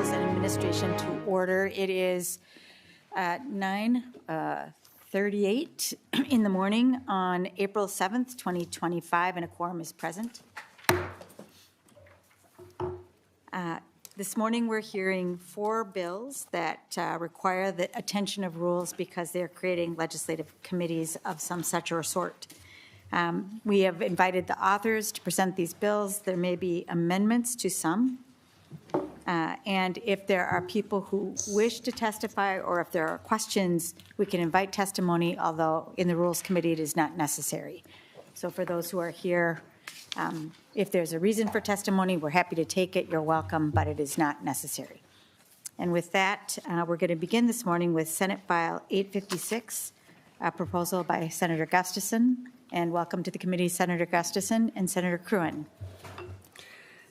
Rules and Administration to order. It is 9:38 in the morning on April 7th, 2025, and a quorum is present. This morning, we're hearing 4 bills that require the attention of rules because they're creating legislative committees of some such or sort. We have invited the authors to present these bills. There may be amendments to some. And if there are people who wish to testify or if there are questions, we can invite testimony, although in the Rules Committee it is not necessary. So for those who are here, if there's a reason for testimony, we're happy to take it. You're welcome, but it is not necessary. And with that, we're going to begin this morning with Senate File 856, a proposal by Senator Gustafson. And welcome to the committee, Senator Gustafson and Senator Cruen.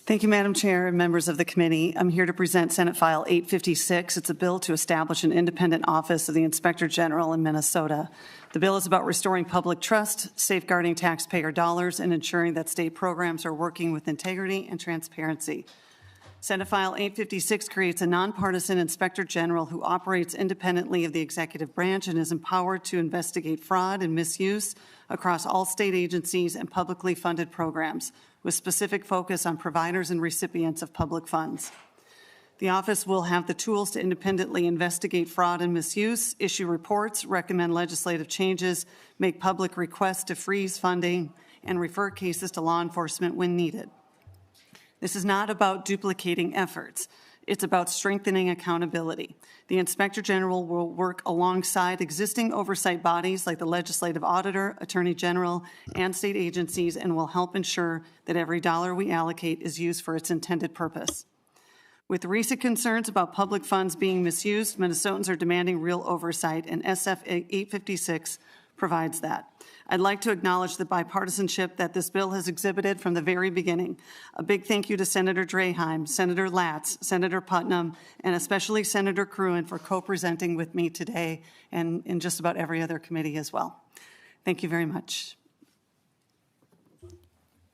Thank you, Madam Chair and members of the committee. I'm here to present Senate File 856. It's a bill to establish an independent office of the Inspector General in Minnesota. The bill is about restoring public trust, safeguarding taxpayer dollars, and ensuring that state programs are working with integrity and transparency. Senate File 856 creates a nonpartisan Inspector General who operates independently of the executive branch and is empowered to investigate fraud and misuse across all state agencies and publicly funded programs, with specific focus on providers and recipients of public funds. The office will have the tools to independently investigate fraud and misuse, issue reports, recommend legislative changes, make public requests to freeze funding, and refer cases to law enforcement when needed. This is not about duplicating efforts. It's about strengthening accountability. The Inspector General will work alongside existing oversight bodies like the Legislative Auditor, Attorney General, and state agencies, and will help ensure that every dollar we allocate is used for its intended purpose. With recent concerns about public funds being misused, Minnesotans are demanding real oversight, and SF 856 provides that. I'd like to acknowledge the bipartisanship that this bill has exhibited from the very beginning. A big thank you to Senator Draheim, Senator Latz, Senator Putnam, and especially Senator Cruen for co-presenting with me today and in just about every other committee as well. Thank you very much.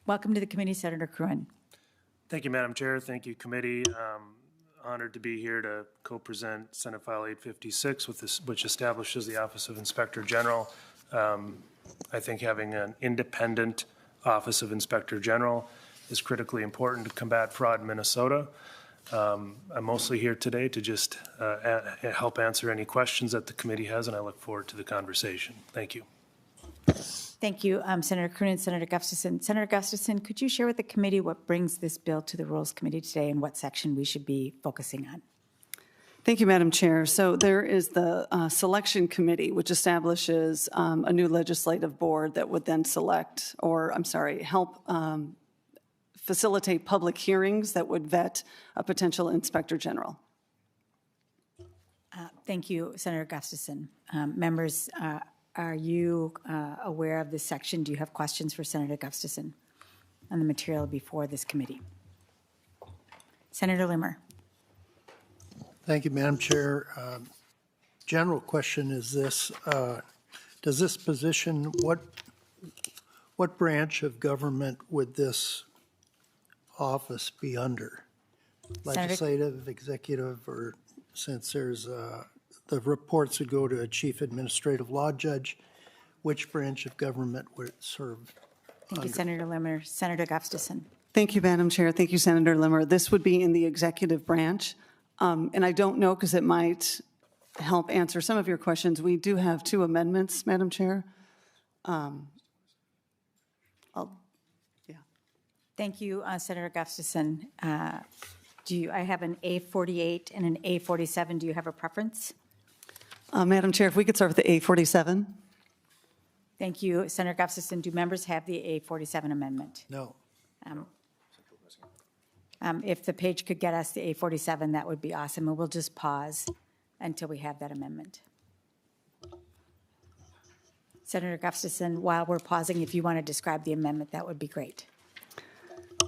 Welcome to the committee, Senator Cruen. Thank you, Madam Chair. Thank you, committee. Honored to be here to co-present Senate File 856, which establishes the Office of Inspector General. I think having an independent Office of Inspector General is critically important to combat fraud in Minnesota. I'm mostly here today to just help answer any questions that the committee has, and I look forward to the conversation. Thank you. Thank you, Senator Cruen and Senator Gustafson. Senator Gustafson, could you share with the committee what brings this bill to the Rules Committee today and what section we should be focusing on? Thank you, Madam Chair. So there is the Selection Committee, which establishes a new legislative board that would then select, or I'm sorry, help facilitate public hearings that would vet a potential Inspector General. Thank you, Senator Gustafson. Members, are you aware of this section? Do you have questions for Senator Gustafson on the material before this committee? Senator Limmer. Thank you, Madam Chair. General question is this: does this position, what branch of government would this office be under? Legislative, executive, or since there's the reports would go to a chief administrative law judge, which branch of government would it serve? Thank you, Senator Limmer. Senator Gustafson. Thank you, Madam Chair. Thank you, Senator Limmer. This would be in the executive branch. And I don't know because it might help answer some of your questions. We do have 2 amendments, Madam Chair. Thank you, Senator Gustafson. I have an A48 and an A47. Do you have a preference? Madam Chair, if we could start with the A47. Thank you, Senator Gustafson. Do members have the A47 amendment? No. If the page could get us the A47, that would be awesome. And we'll just pause until we have that amendment. Senator Gustafson, while we're pausing, if you want to describe the amendment, that would be great.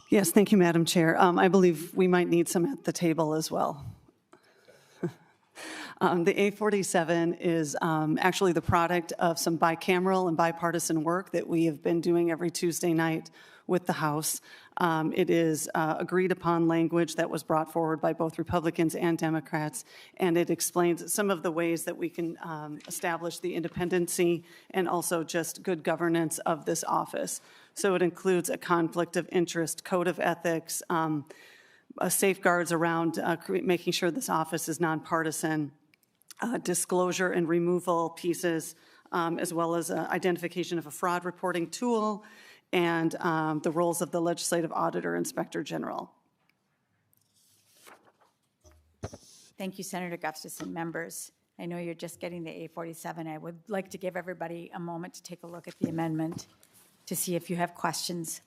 Yes, thank you, Madam Chair. I believe we might need some at the table as well. The A47 is actually the product of some bicameral and bipartisan work that we have been doing every Tuesday night with the House. It is agreed upon language that was brought forward by both Republicans and Democrats, and it explains some of the ways that we can establish the independency and also just good governance of this office. So it includes a conflict of interest, code of ethics, safeguards around making sure this office is nonpartisan, disclosure and removal pieces, as well as identification of a fraud reporting tool, and the roles of the legislative auditor, inspector general. Thank you, Senator Gustafson. Members, I know you're just getting the A47. I would like to give everybody a moment to take a look at the amendment to see if you have questions.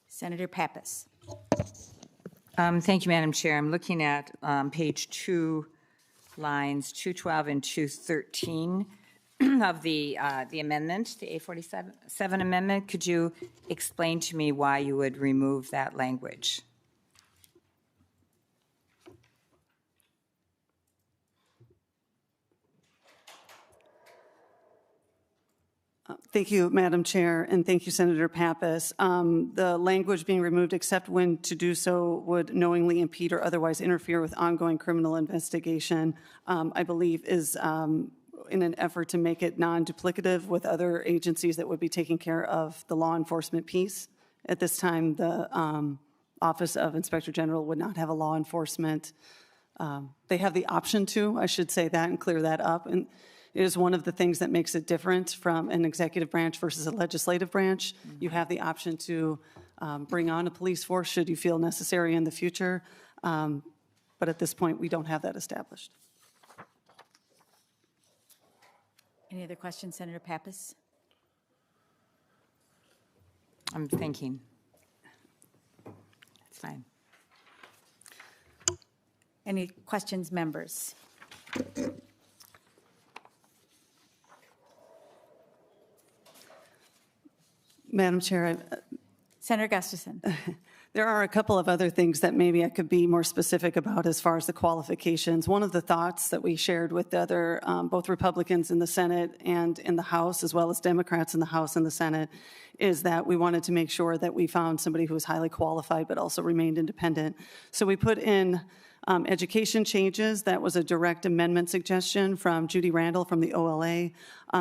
Senator Pappas. Thank you, Madam Chair. I'm looking at page 2, lines 212 and 213 of the amendment, the A47 amendment. Could you explain to me why you would remove that language? Thank you, Madam Chair, and thank you, Senator Pappas. The language being removed, except when to do so would knowingly impede or otherwise interfere with ongoing criminal investigation, I believe is in an effort to make it non-duplicative with other agencies that would be taking care of the law enforcement piece. At this time, the Office of Inspector General would not have a law enforcement. They have the option to, I should say that and clear that up. And it is one of the things that makes it different from an executive branch versus a legislative branch. Mm-hmm. You have the option to bring on a police force should you feel necessary in the future. But at this point, we don't have that established. Any other questions, Senator Pappas? I'm thinking. That's fine. Any questions, members? Madam Chair, Senator Gustafson. There are a couple of other things that maybe I could be more specific about as far as the qualifications. One of the thoughts that we shared with the other, both Republicans in the Senate and in the House, as well as Democrats in the House and the Senate, is that we wanted to make sure that we found somebody who was highly qualified but also remained independent. So we put in education changes. That was a direct amendment suggestion from Judy Randall from the OLA.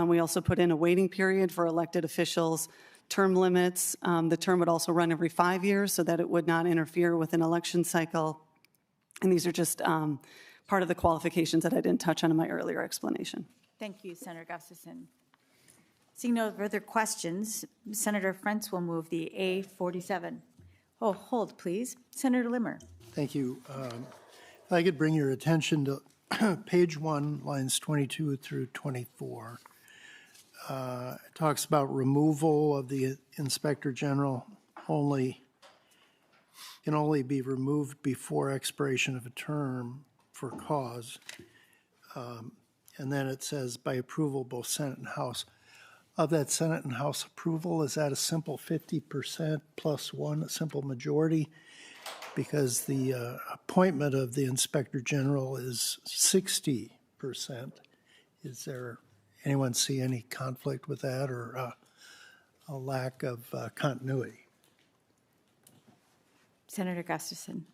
We also put in a waiting period for elected officials, term limits. The term would also run every 5 years so that it would not interfere with an election cycle. And these are just part of the qualifications that I didn't touch on in my earlier explanation. Thank you, Senator Gustafson. Seeing no further questions, Senator Frentz will move the A47. Oh, hold, please. Senator Limmer. Thank you. If I could bring your attention to page 1, lines 22 through 24. It talks about removal of the Inspector General can only be removed before expiration of a term for cause. And then it says by approval both Senate and House. Of that Senate and House approval, is that a simple 50% plus one, a simple majority? Because the appointment of the Inspector General is 60%. Is there anyone see any conflict with that or a lack of continuity? Senator Gustafson.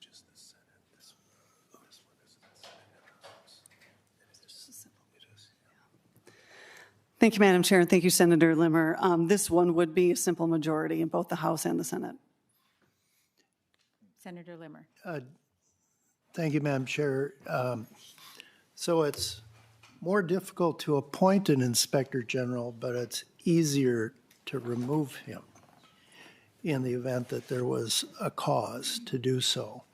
Thank you, Madam Chair, and thank you, Senator Limmer. This one would be a simple majority in both the House and the Senate. Senator Limmer. Thank you, Madam Chair. So it's more difficult to appoint an Inspector General, but it's easier to remove him in the event that there was a cause to do so.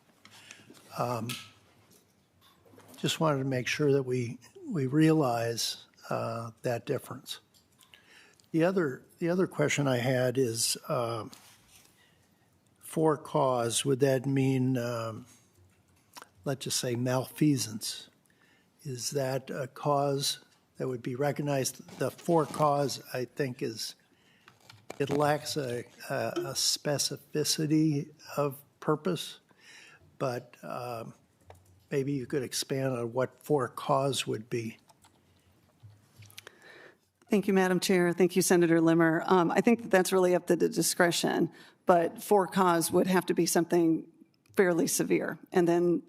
Just wanted to make sure that we realize that difference. The other question I had is for cause, would that mean, let's just say, malfeasance? Is that a cause that would be recognized? The for cause, I think, it lacks a specificity of purpose, but maybe you could expand on what for cause would be. Thank you, Madam Chair. Thank you, Senator Limmer. I think that that's really up to the discretion, but for cause would have to be something fairly severe. And then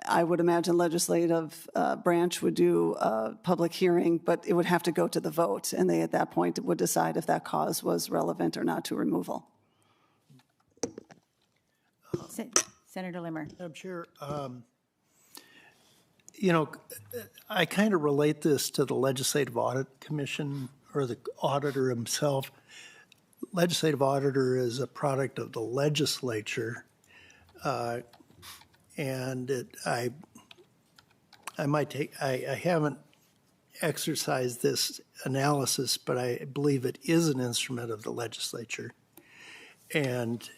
I would imagine legislative branch would do a public hearing, but it would have to go to the vote, and they at that point would decide if that cause was relevant or not to removal. Senator Limmer. Madam Chair, you know, I kind of relate this to the Legislative Audit Commission or the auditor himself. Legislative auditor is a product of the legislature, and I haven't exercised this analysis, but I believe it is an instrument of the legislature. And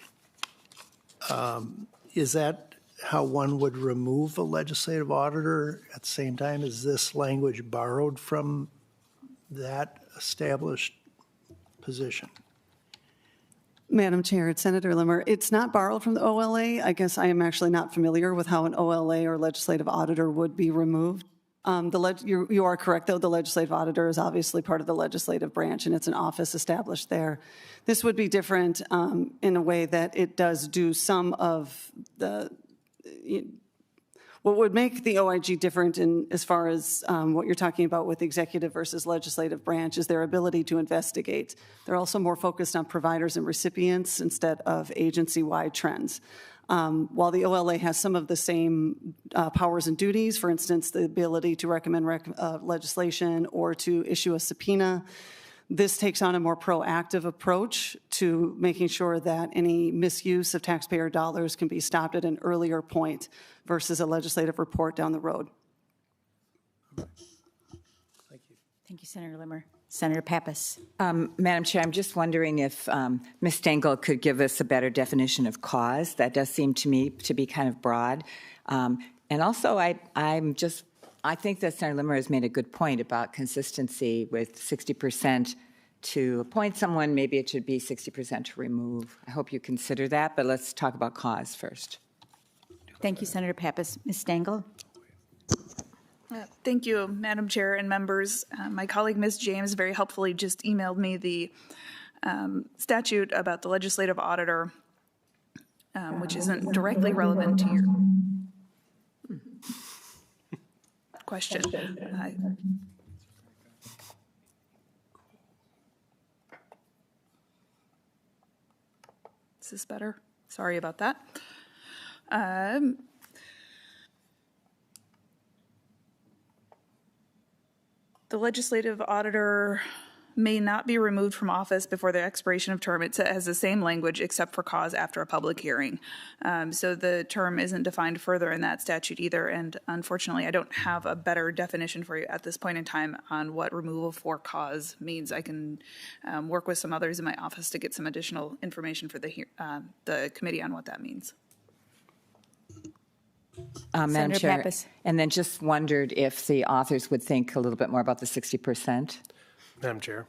is that how one would remove a legislative auditor at the same time? Is this language borrowed from that established position? Madam Chair, it's Senator Limmer. It's not borrowed from the OLA. I guess I am actually not familiar with how an OLA or legislative auditor would be removed. You are correct, though. The legislative auditor is obviously part of the legislative branch, and it's an office established there. This would be different in a way that it does do some of the what would make the OIG different in as far as what you're talking about with executive versus legislative branch is their ability to investigate. They're also more focused on providers and recipients instead of agency-wide trends. While the OLA has some of the same powers and duties, for instance, the ability to recommend legislation or to issue a subpoena, this takes on a more proactive approach to making sure that any misuse of taxpayer dollars can be stopped at an earlier point versus a legislative report down the road. Thank you. Thank you, Senator Limmer. Senator Pappas. Madam Chair, I'm just wondering if Ms. Stengel could give us a better definition of cause. That does seem to me to be kind of broad. And also, I think that Senator Limmer has made a good point about consistency with 60% to appoint someone. Maybe it should be 60% to remove. I hope you consider that, but let's talk about cause first. Thank you, Senator Pappas. Ms. Stengel. Thank you, Madam Chair and members. My colleague, Ms. James, very helpfully just emailed me the statute about the legislative auditor, which isn't directly relevant to your question. Is this better? Sorry about that. The legislative auditor may not be removed from office before the expiration of term. It has the same language except for cause after a public hearing. So the term isn't defined further in that statute either. And unfortunately, I don't have a better definition for you at this point in time on what removal for cause means. I can work with some others in my office to get some additional information for the committee on what that means. Madam Chair, Pappas. and then just wondered if the authors would think a little bit more about the 60%. Madam Chair.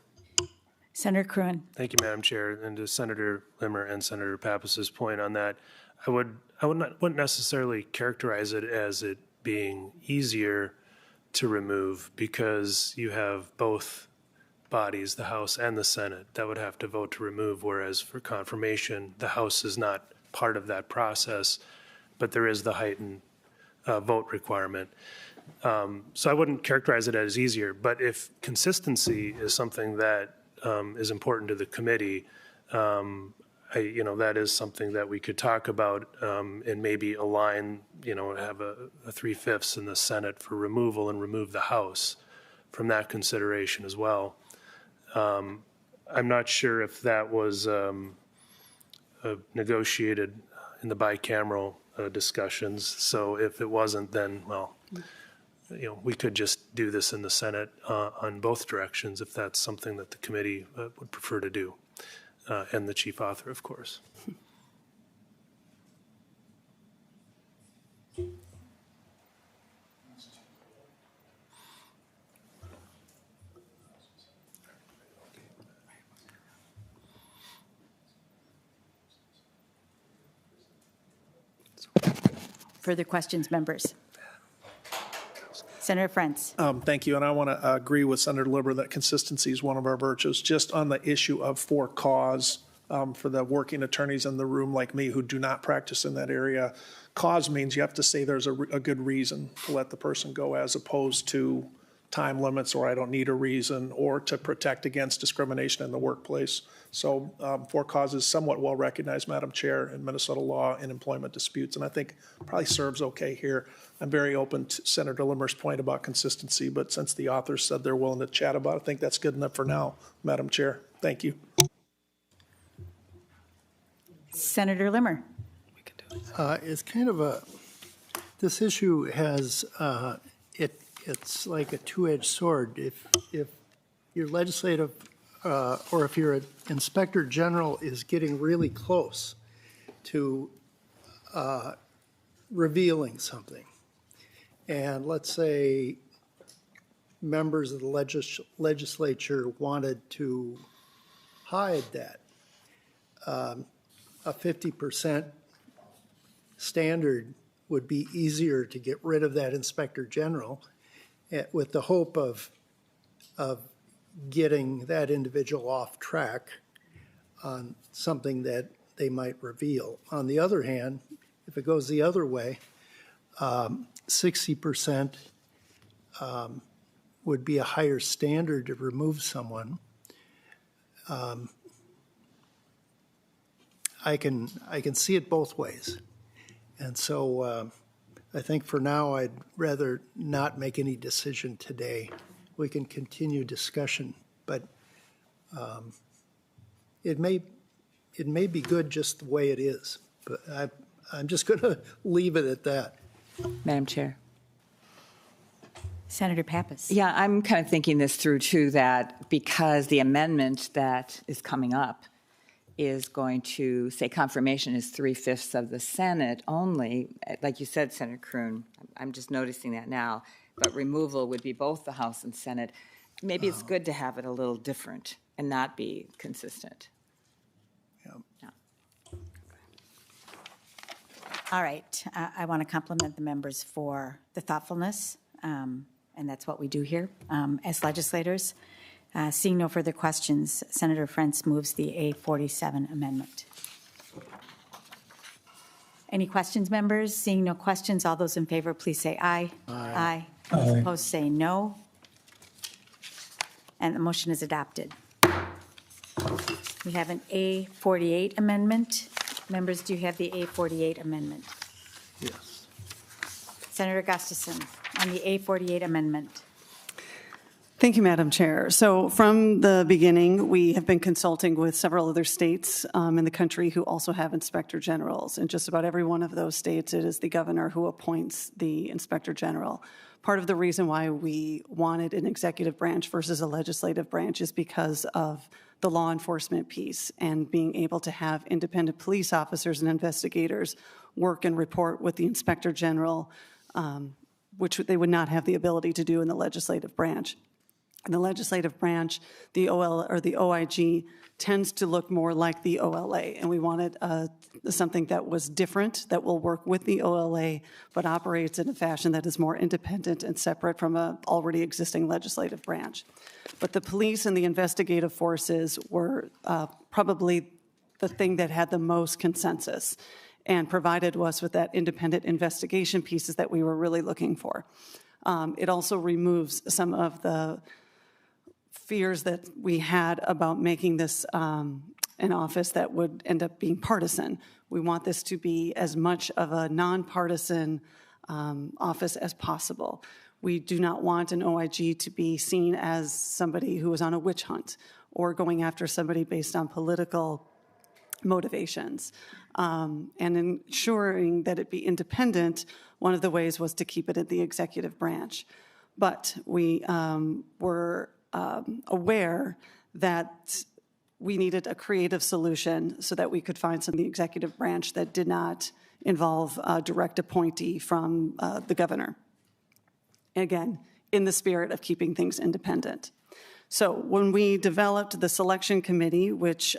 Senator Cruen. Thank you, Madam Chair. And to Senator Limmer and Senator Pappas's point on that, I wouldn't necessarily characterize it as it being easier to remove because you have both bodies, the House and the Senate, that would have to vote to remove, whereas for confirmation, the House is not part of that process, but there is the heightened vote requirement. So I wouldn't characterize it as easier, but if consistency is something that is important to the committee, that is something that we could talk about and maybe align, have a 3/5 in the Senate for removal and remove the House from that consideration as well. I'm not sure if that was negotiated in the bicameral discussions. So if it wasn't, then, well, we could just do this in the Senate on both directions if that's something that the committee would prefer to do, and the chief author, of course. Further questions, members? Senator Frantz. Thank you, and I want to agree with Senator Liber that consistency is one of our virtues. Just on the issue of for cause, for the working attorneys in the room like me who do not practice in that area, cause means you have to say there's a good reason to let the person go, as opposed to time limits or I don't need a reason, or to protect against discrimination in the workplace. So for cause is somewhat well recognized, Madam Chair, in Minnesota law in employment disputes, and I think probably serves okay here. I'm very open to Senator Limmer's point about consistency, but since the authors said they're willing to chat about it, I think that's good enough for now, Madam Chair. Thank you. Senator Limmer. It's kind of this issue has, it's like a two-edged sword. If your legislative, or if your inspector general is getting really close to revealing something, and let's say members of the legislature wanted to hide that, a 50% standard would be easier to get rid of that inspector general, with the hope of getting that individual off track on something that they might reveal. On the other hand, if it goes the other way, 60% would be a higher standard to remove someone. I can see it both ways. And so I think for now, I'd rather not make any decision today. We can continue discussion, but it may be good just the way it is. But I'm just going to leave it at that. Madam Chair. Senator Pappas. Yeah, I'm kind of thinking this through too, that because the amendment that is coming up is going to say confirmation is 3/5 of the Senate only, like you said, Senator Kroon, I'm just noticing that now, but removal would be both the House and Senate. Maybe it's good to have it a little different and not be consistent. Yeah. All right. I want to compliment the members for the thoughtfulness, and that's what we do here as legislators. Seeing no further questions, Senator Frantz moves the A47 amendment. Any questions, members? Seeing no questions, all those in favor, please say aye. Aye. Those opposed say no. And the motion is adopted. We have an A48 amendment. Members, do you have the A48 amendment? Yes. Senator Gustafson on the A48 amendment. Thank you, Madam Chair. So from the beginning, we have been consulting with several other states in the country who also have inspector generals. In just about every one of those states, it is the governor who appoints the inspector general. Part of the reason why we wanted an executive branch versus a legislative branch is because of the law enforcement piece and being able to have independent police officers and investigators work and report with the inspector general, which they would not have the ability to do in the legislative branch. In the legislative branch, the OIG tends to look more like the OLA, and we wanted something that was different, that will work with the OLA, but operates in a fashion that is more independent and separate from an already existing legislative branch. But the police and the investigative forces were probably the thing that had the most consensus and provided us with that independent investigation pieces that we were really looking for. It also removes some of the fears that we had about making this an office that would end up being partisan. We want this to be as much of a nonpartisan office as possible. We do not want an OIG to be seen as somebody who is on a witch hunt or going after somebody based on political motivations. And ensuring that it be independent, one of the ways was to keep it at the executive branch. But we were aware that we needed a creative solution so that we could find some of the executive branch that did not involve a direct appointee from the governor. Again, in the spirit of keeping things independent. So when we developed the selection committee, which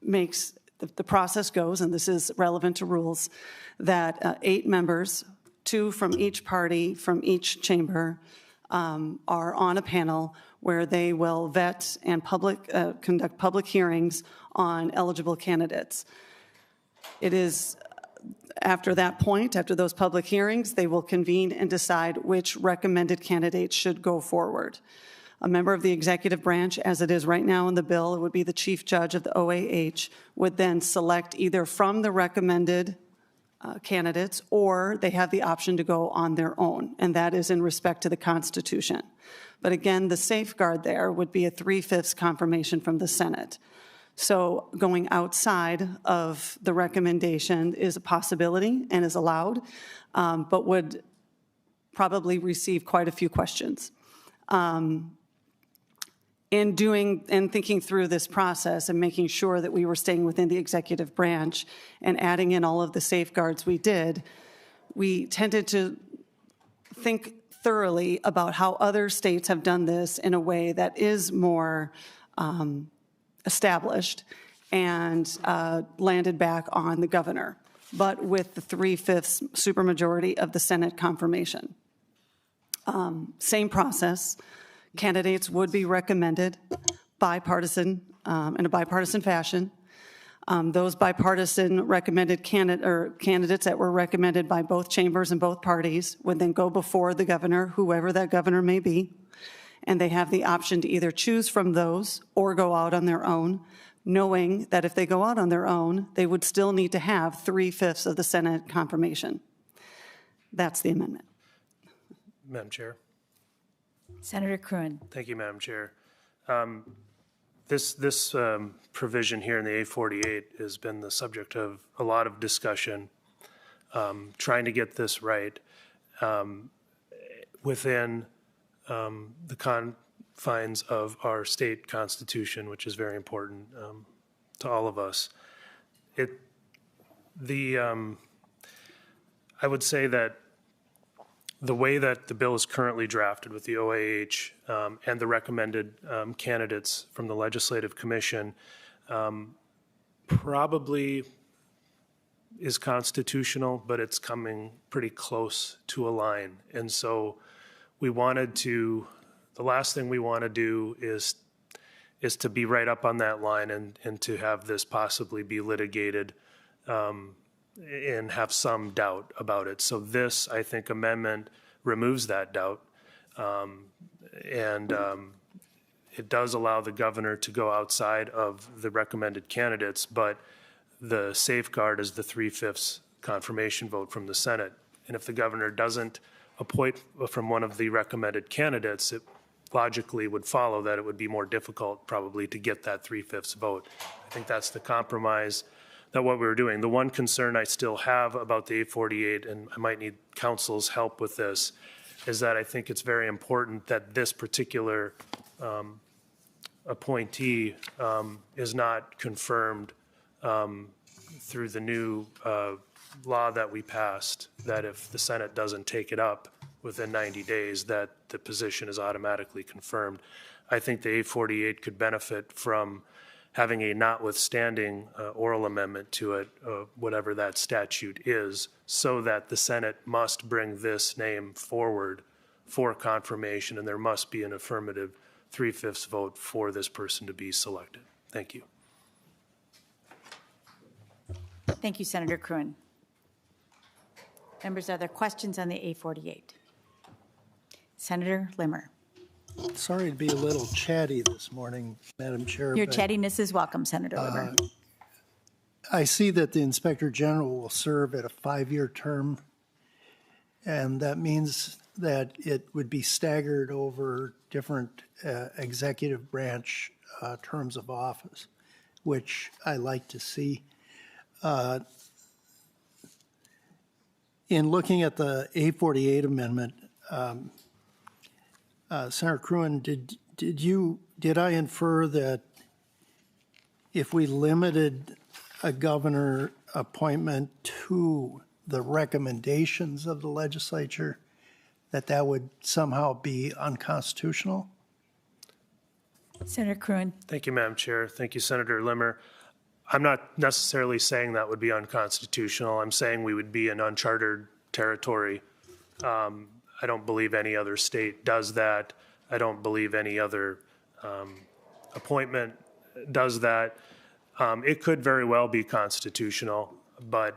makes the process goes, and this is relevant to rules, that 8 members, 2 from each party, from each chamber, are on a panel where they will vet and conduct public hearings on eligible candidates. It is after that point, after those public hearings, they will convene and decide which recommended candidates should go forward. A member of the executive branch, as it is right now in the bill, it would be the chief judge of the OAH, would then select either from the recommended candidates, or they have the option to go on their own, and that is in respect to the Constitution. But again, the safeguard there would be a 3/5 confirmation from the Senate. So going outside of the recommendation is a possibility and is allowed, but would probably receive quite a few questions. In thinking through this process and making sure that we were staying within the executive branch and adding in all of the safeguards we did, we tended to think thoroughly about how other states have done this in a way that is more established, and landed back on the governor, but with the 3/5 supermajority of the Senate confirmation. Same process. Candidates would be recommended bipartisan, in a bipartisan fashion. Those bipartisan recommended candidates that were recommended by both chambers and both parties would then go before the governor, whoever that governor may be, and they have the option to either choose from those or go out on their own, knowing that if they go out on their own, they would still need to have 3/5 of the Senate confirmation. That's the amendment. Madam Chair. Senator Cruen. Thank you, Madam Chair. This provision here in the A48 has been the subject of a lot of discussion, trying to get this right within the confines of our state constitution, which is very important to all of us. I would say that the way that the bill is currently drafted with the OAH and the recommended candidates from the Legislative Commission probably is constitutional, but it's coming pretty close to a line. And so the last thing we want to do is to be right up on that line and to have this possibly be litigated and have some doubt about it. So this, I think, amendment removes that doubt. And it does allow the governor to go outside of the recommended candidates, but the safeguard is the 3/5 confirmation vote from the Senate. And if the governor doesn't appoint from one of the recommended candidates, it logically would follow that it would be more difficult probably to get that 3/5 vote. I think that's the compromise that what we were doing. The one concern I still have about the A48, and I might need council's help with this, is that I think it's very important that this particular appointee is not confirmed through the new law that we passed, that if the Senate doesn't take it up within 90 days, that the position is automatically confirmed. I think the A48 could benefit from having a notwithstanding oral amendment to it, whatever that statute is, so that the Senate must bring this name forward for confirmation, and there must be an affirmative 3/5 vote for this person to be selected. Thank you. Thank you, Senator Cruen. Members, are there questions on the A48? Senator Limmer. Sorry to be a little chatty this morning, Madam Chair. Your but, chattiness is welcome, Senator Limmer. I see that the Inspector General will serve at a 5-year term, and that means that it would be staggered over different executive branch terms of office, which I like to see. In looking at the A48 amendment, Senator Cruen, did I infer that if we limited a governor appointment to the recommendations of the legislature, that would somehow be unconstitutional? Senator Cruen. Thank you, Madam Chair. Thank you, Senator Limmer. I'm not necessarily saying that would be unconstitutional. I'm saying we would be in uncharted territory. I don't believe any other state does that. I don't believe any other appointment does that. It could very well be constitutional, but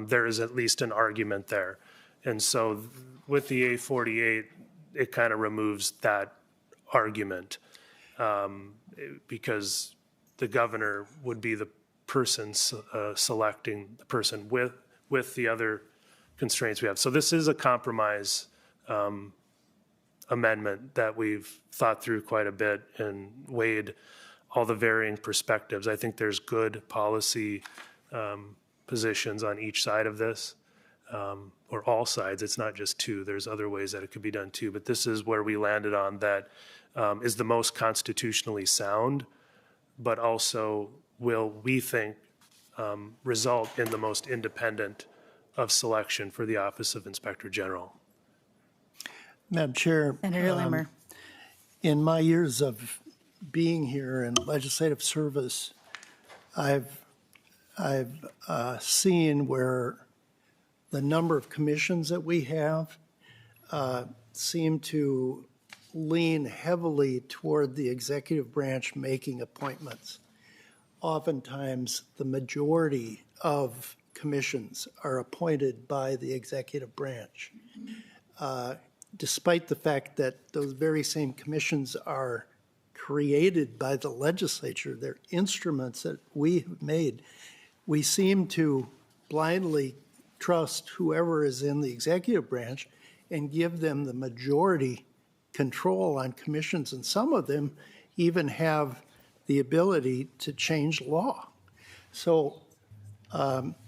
there is at least an argument there. And so with the A48, it kind of removes that argument because the governor would be the person selecting the person with the other constraints we have. So this is a compromise amendment that we've thought through quite a bit and weighed all the varying perspectives. I think there's good policy positions on each side of this, or all sides. It's not just two. There's other ways that it could be done too. But this is where we landed on that is the most constitutionally sound, but also will, we think, result in the most independent of selection for the Office of Inspector General. Madam Chair. Senator Limmer. In my years of being here in legislative service, I've seen where the number of commissions that we have seem to lean heavily toward the executive branch making appointments. Oftentimes, the majority of commissions are appointed by the executive branch. Despite the fact that those very same commissions are created by the legislature, they're instruments that we have made, we seem to blindly trust whoever is in the executive branch and give them the majority control on commissions, and some of them even have the ability to change law. So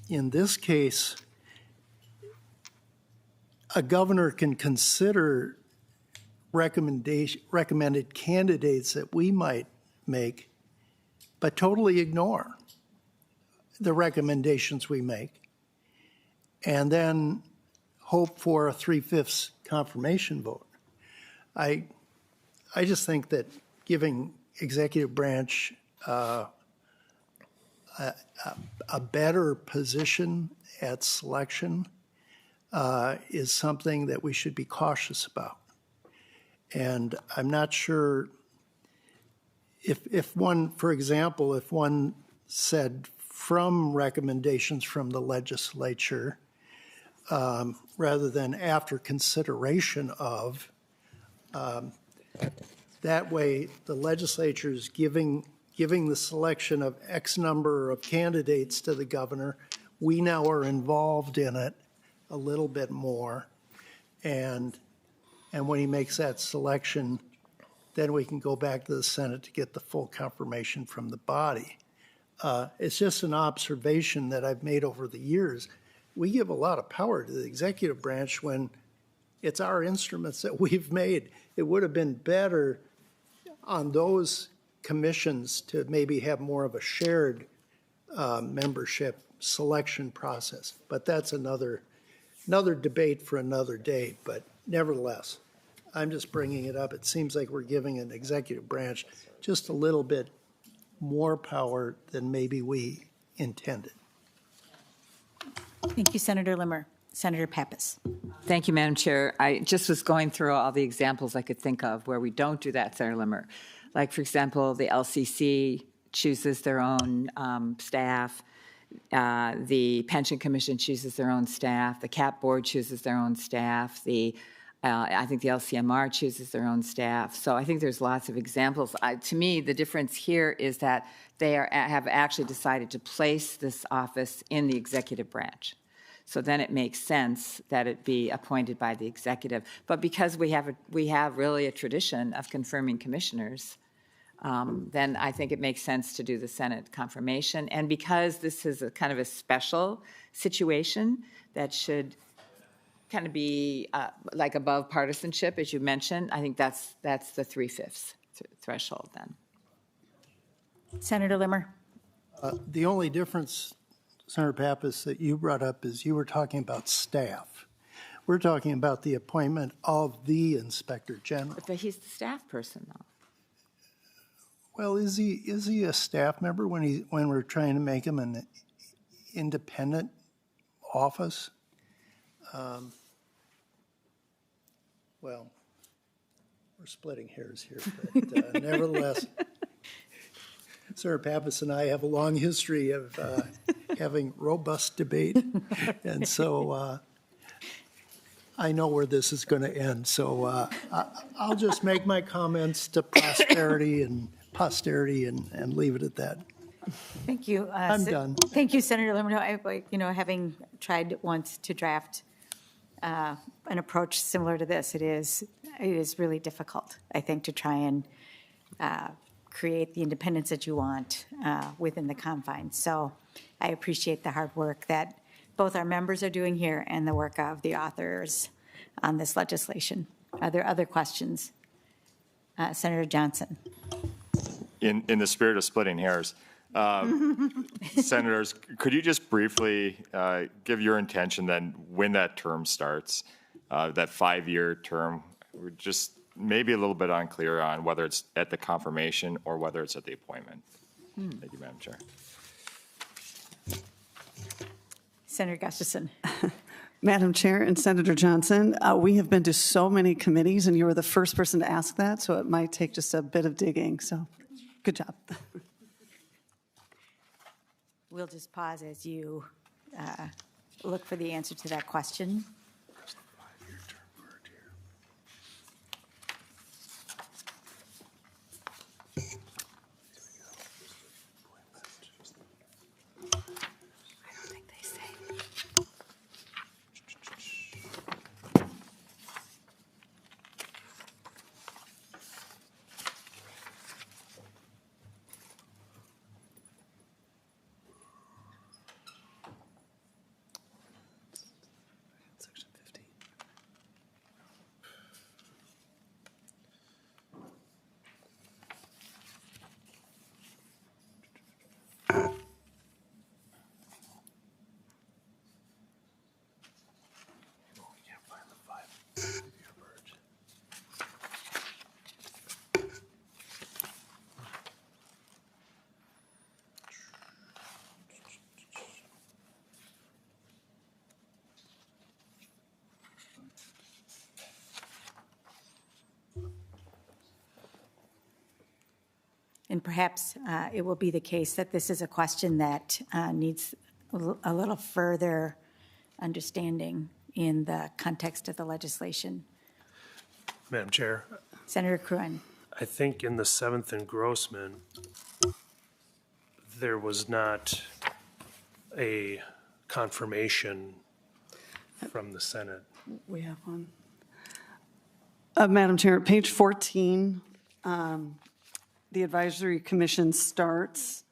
in this case, a governor can consider recommended candidates that we might make, but totally ignore the recommendations we make, and then hope for a 3/5 confirmation vote. I just think that giving executive branch a better position at selection is something that we should be cautious about. And I'm not sure if one, for example, if one said from recommendations from the legislature rather than after consideration of, that way the legislature is giving the selection of X number of candidates to the governor. We now are involved in it a little bit more, and when he makes that selection, then we can go back to the Senate to get the full confirmation from the body. It's just an observation that I've made over the years. We give a lot of power to the executive branch when it's our instruments that we've made. It would have been better on those commissions to maybe have more of a shared membership selection process. But that's another debate for another day. But nevertheless, I'm just bringing it up. It seems like we're giving an executive branch just a little bit more power than maybe we intended. Thank you, Senator Limmer. Senator Pappas. Thank you, Madam Chair. I just was going through all the examples I could think of where we don't do that, Senator Limmer. Like, for example, the LCC chooses their own staff. The Pension Commission chooses their own staff. The CAP Board chooses their own staff. I think the LCMR chooses their own staff. So I think there's lots of examples. To me, the difference here is that they have actually decided to place this office in the executive branch. So then it makes sense that it be appointed by the executive. But because we have really a tradition of confirming commissioners, then I think it makes sense to do the Senate confirmation. And because this is a kind of a special situation that should kind of be like above partisanship, as you mentioned, I think that's the 3/5 threshold then. Senator Limmer. The only difference, Senator Pappas, that you brought up is you were talking about staff. We're talking about the appointment of the Inspector General. But he's the staff person, though. Well, is he a staff member when we're trying to make him an independent office? Well, we're splitting hairs here, but nevertheless, Senator Pappas and I have a long history of having robust debate, and so I know where this is going to end. So I'll just make my comments to posterity and leave it at that. Thank you. I'm done. Thank you, Senator Limino. Having tried once to draft an approach similar to this, it is really difficult, I think, to try and create the independence that you want within the confines. So I appreciate the hard work that both our members are doing here and the work of the authors on this legislation. Are there other questions? Senator Johnson. In the spirit of splitting hairs, senators, could you just briefly give your intention then when that term starts, that 5-year term? We're just maybe a little bit unclear on whether it's at the confirmation or whether it's at the appointment. Thank you, Madam Chair. Senator Gustafson. Madam Chair and Senator Johnson, we have been to so many committees, and you were the first person to ask that, so it might take just a bit of digging. So good job. We'll just pause as you look for the answer to that question. Section 15. And perhaps it will be the case that this is a question that needs a little further understanding in the context of the legislation. Madam Chair, Senator Cruen. I think in the 7th engrossment, there was not a confirmation from the Senate. We have one. Madam Chair, page 14, the advisory commission starts.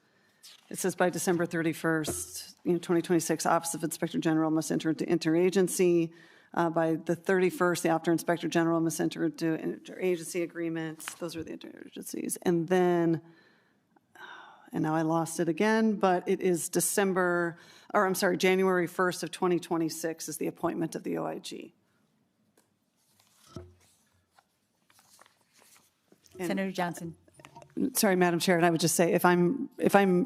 It says by December 31st, 2026, Office of Inspector General must enter into interagency. By the 31st, the Office of Inspector General must enter into interagency agreements. Those are the interagencies. And then, and now I lost it again, but it is January 1st of 2026 is the appointment of the OIG. Senator Johnson. Sorry, Madam Chair, and I would just say, if I'm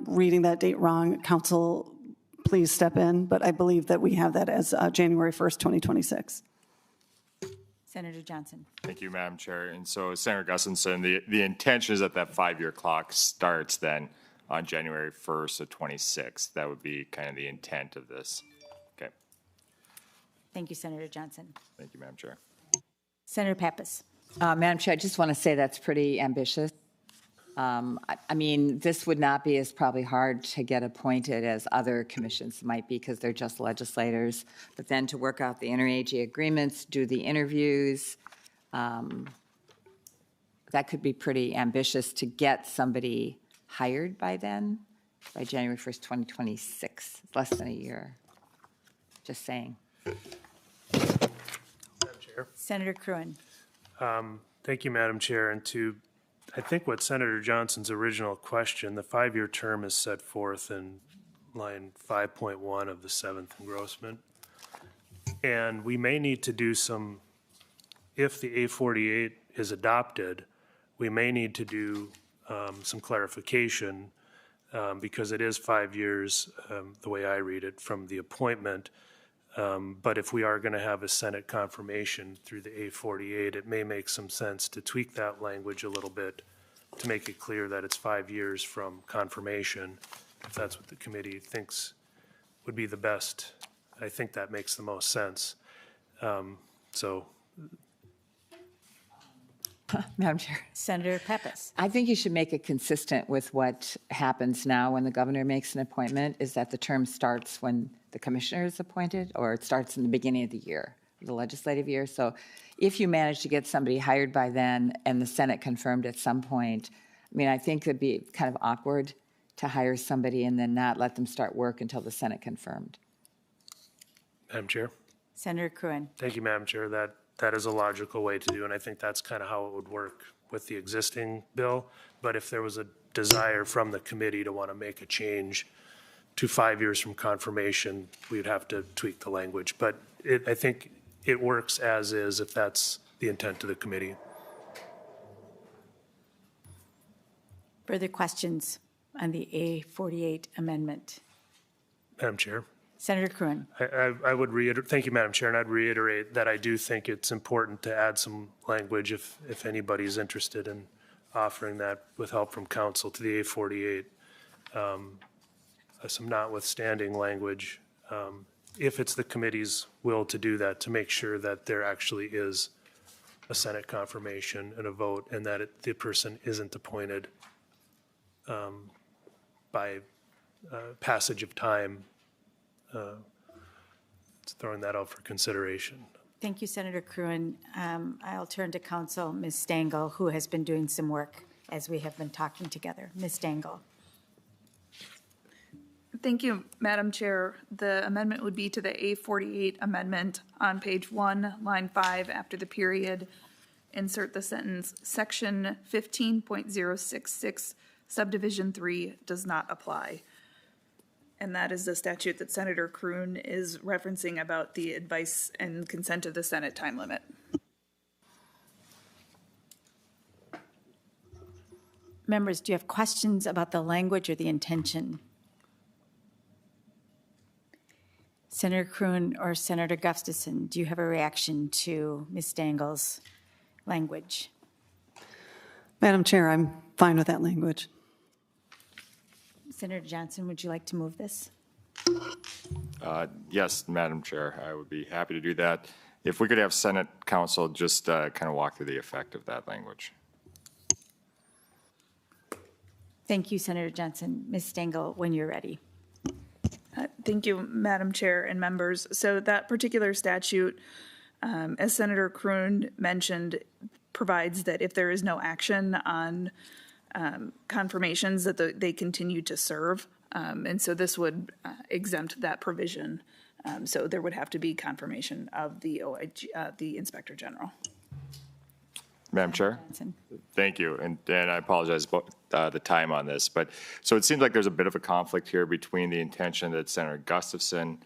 reading that date wrong, council, please step in, but I believe that we have that as January 1st, 2026. Senator Johnson. Thank you, Madam Chair. And so, Senator Gustafson, the intention is that 5-year clock starts then on January 1st of 26. That would be kind of the intent of this. Okay. Thank you, Senator Johnson. Thank you, Madam Chair. Senator Pappas. Madam Chair, I just want to say that's pretty ambitious. I mean, this would not be as probably hard to get appointed as other commissions might be because they're just legislators. But then to work out the inter-AG agreements, do the interviews, that could be pretty ambitious to get somebody hired by then, by January 1st, 2026. It's less than a year. Just saying. Madam Chair. Senator Cruen. Thank you, Madam Chair. And to, I think what Senator Johnson's original question, the 5-year term is set forth in line 5.1 of the 7th engrossment. And we may need to do some, if the A48 is adopted, we may need to do some clarification, because it is 5 years, the way I read it, from the appointment. But if we are going to have a Senate confirmation through the A48, it may make some sense to tweak that language a little bit to make it clear that it's 5 years from confirmation, if that's what the committee thinks would be the best. I think that makes the most sense. So, Madam Chair. Senator Pappas. I think you should make it consistent with what happens now when the governor makes an appointment, is that the term starts when the commissioner is appointed, or it starts in the beginning of the year, the legislative year. So if you manage to get somebody hired by then and the Senate confirmed at some point, I mean, I think it'd be kind of awkward to hire somebody and then not let them start work until the Senate confirmed. Madam Chair. Senator Cruen. Thank you, Madam Chair. That is a logical way to do, and I think that's kind of how it would work with the existing bill. But if there was a desire from the committee to want to make a change to 5 years from confirmation, we'd have to tweak the language. But I think it works as is if that's the intent of the committee. Further questions on the A48 amendment? Madam Chair. Senator Cruen. I would reiterate, thank you, Madam Chair, and I'd reiterate that I do think it's important to add some language if anybody's interested in offering that with help from council to the A48. Some notwithstanding language, if it's the committee's will to do that, to make sure that there actually is a Senate confirmation and a vote, and that the person isn't appointed by passage of time. Throwing that out for consideration. Thank you, Senator Cruen. I'll turn to counsel, Ms. Stengel, who has been doing some work as we have been talking together. Ms. Stengel. Thank you, Madam Chair. The amendment would be to the A48 amendment on page 1, line 5, after the period. Insert the sentence, section 15.066, subdivision 3 does not apply. And that is the statute that Senator Cruen is referencing about the advice and consent of the Senate time limit. Members, do you have questions about the language or the intention? Senator Cruen or Senator Gustafson, do you have a reaction to Ms. Stengel's language? Madam Chair, I'm fine with that language. Senator Johnson, would you like to move this? Yes, Madam Chair, I would be happy to do that. If we could have Senate Council just kind of walk through the effect of that language. Thank you, Senator Johnson. Ms. Stengel, when you're ready. Thank you, Madam Chair and members. So that particular statute, as Senator Cruen mentioned, provides that if there is no action on confirmations, that they continue to serve. And so this would exempt that provision. So there would have to be confirmation of the OIG, the Inspector General. Madam Chair? Johnson. Thank you, and I apologize about the time on this, but so it seems like there's a bit of a conflict here between the intention that Senator Gustafson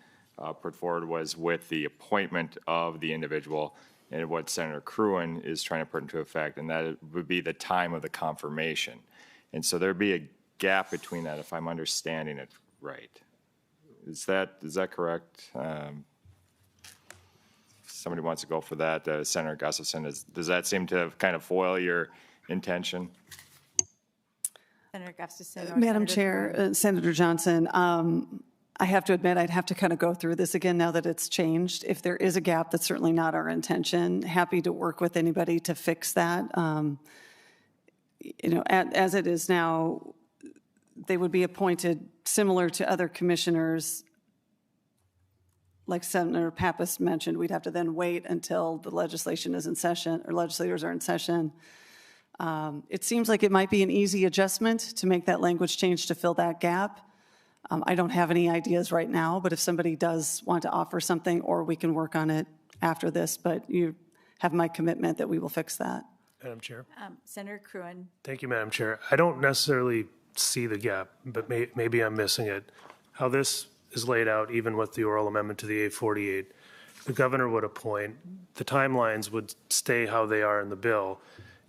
put forward was with the appointment of the individual and what Senator Cruen is trying to put into effect, and that would be the time of the confirmation. And so there'd be a gap between that, if I'm understanding it right. Is that correct? Somebody wants to go for that, Senator Gustafson. Does that seem to kind of foil your intention? Senator Gustafson. Or Madam Senator Chair, Cruen. Senator Johnson, I have to admit I'd have to kind of go through this again now that it's changed. If there is a gap, that's certainly not our intention. Happy to work with anybody to fix that. You know, as it is now, they would be appointed similar to other commissioners. Like Senator Pappas mentioned, we'd have to then wait until the legislation is in session, or legislators are in session. It seems like it might be an easy adjustment to make that language change to fill that gap. I don't have any ideas right now, but if somebody does want to offer something, or we can work on it after this, but you have my commitment that we will fix that. Madam Chair. Senator Cruen. Thank you, Madam Chair. I don't necessarily see the gap, but maybe I'm missing it. How this is laid out, even with the oral amendment to the A48, the governor would appoint, the timelines would stay how they are in the bill.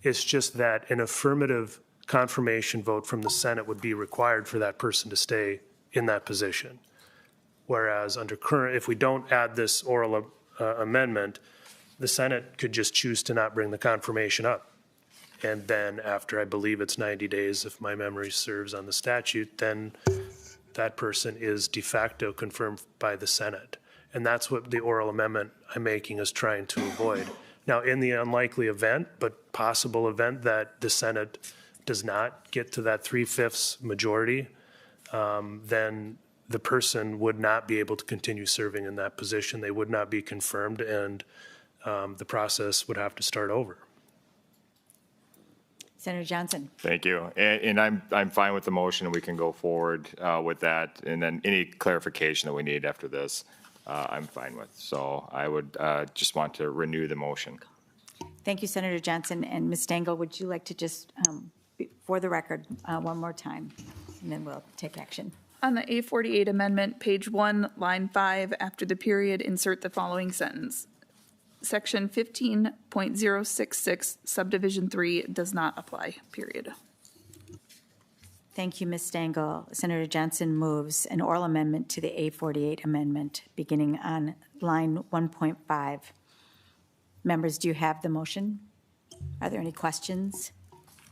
It's just that an affirmative confirmation vote from the Senate would be required for that person to stay in that position. Whereas under current, if we don't add this oral amendment, the Senate could just choose to not bring the confirmation up. And then after, I believe it's 90 days, if my memory serves on the statute, then that person is de facto confirmed by the Senate. And that's what the oral amendment I'm making is trying to avoid. Now, in the unlikely event, but possible event that the Senate does not get to that 3/5 majority, then the person would not be able to continue serving in that position. They would not be confirmed, and the process would have to start over. Senator Johnson. Thank you. And I'm fine with the motion. We can go forward with that. And then any clarification that we need after this, I'm fine with. So I would just want to renew the motion. Thank you, Senator Johnson. And Ms. Stengel, would you like to just, for the record, one more time, and then we'll take action. On the A48 amendment, page 1, line 5, after the period, insert the following sentence. Section 15.066, subdivision 3 does not apply, period. Thank you, Ms. Stengel. Senator Johnson moves an oral amendment to the A48 amendment, beginning on line 1.5. Members, do you have the motion? Are there any questions?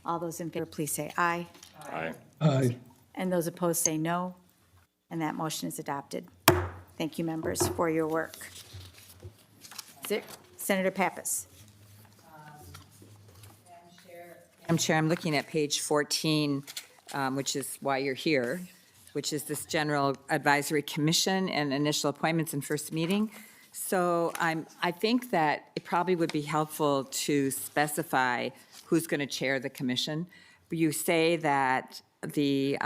All those in favor, please say aye. Aye. Aye. And those opposed say no. And that motion is adopted. Thank you, members, for your work. Senator Pappas. Madam Chair, I'm looking at page 14, which is why you're here, which is this General Advisory Commission and initial appointments and first meeting. So I think that it probably would be helpful to specify who's going to chair the commission. You say that the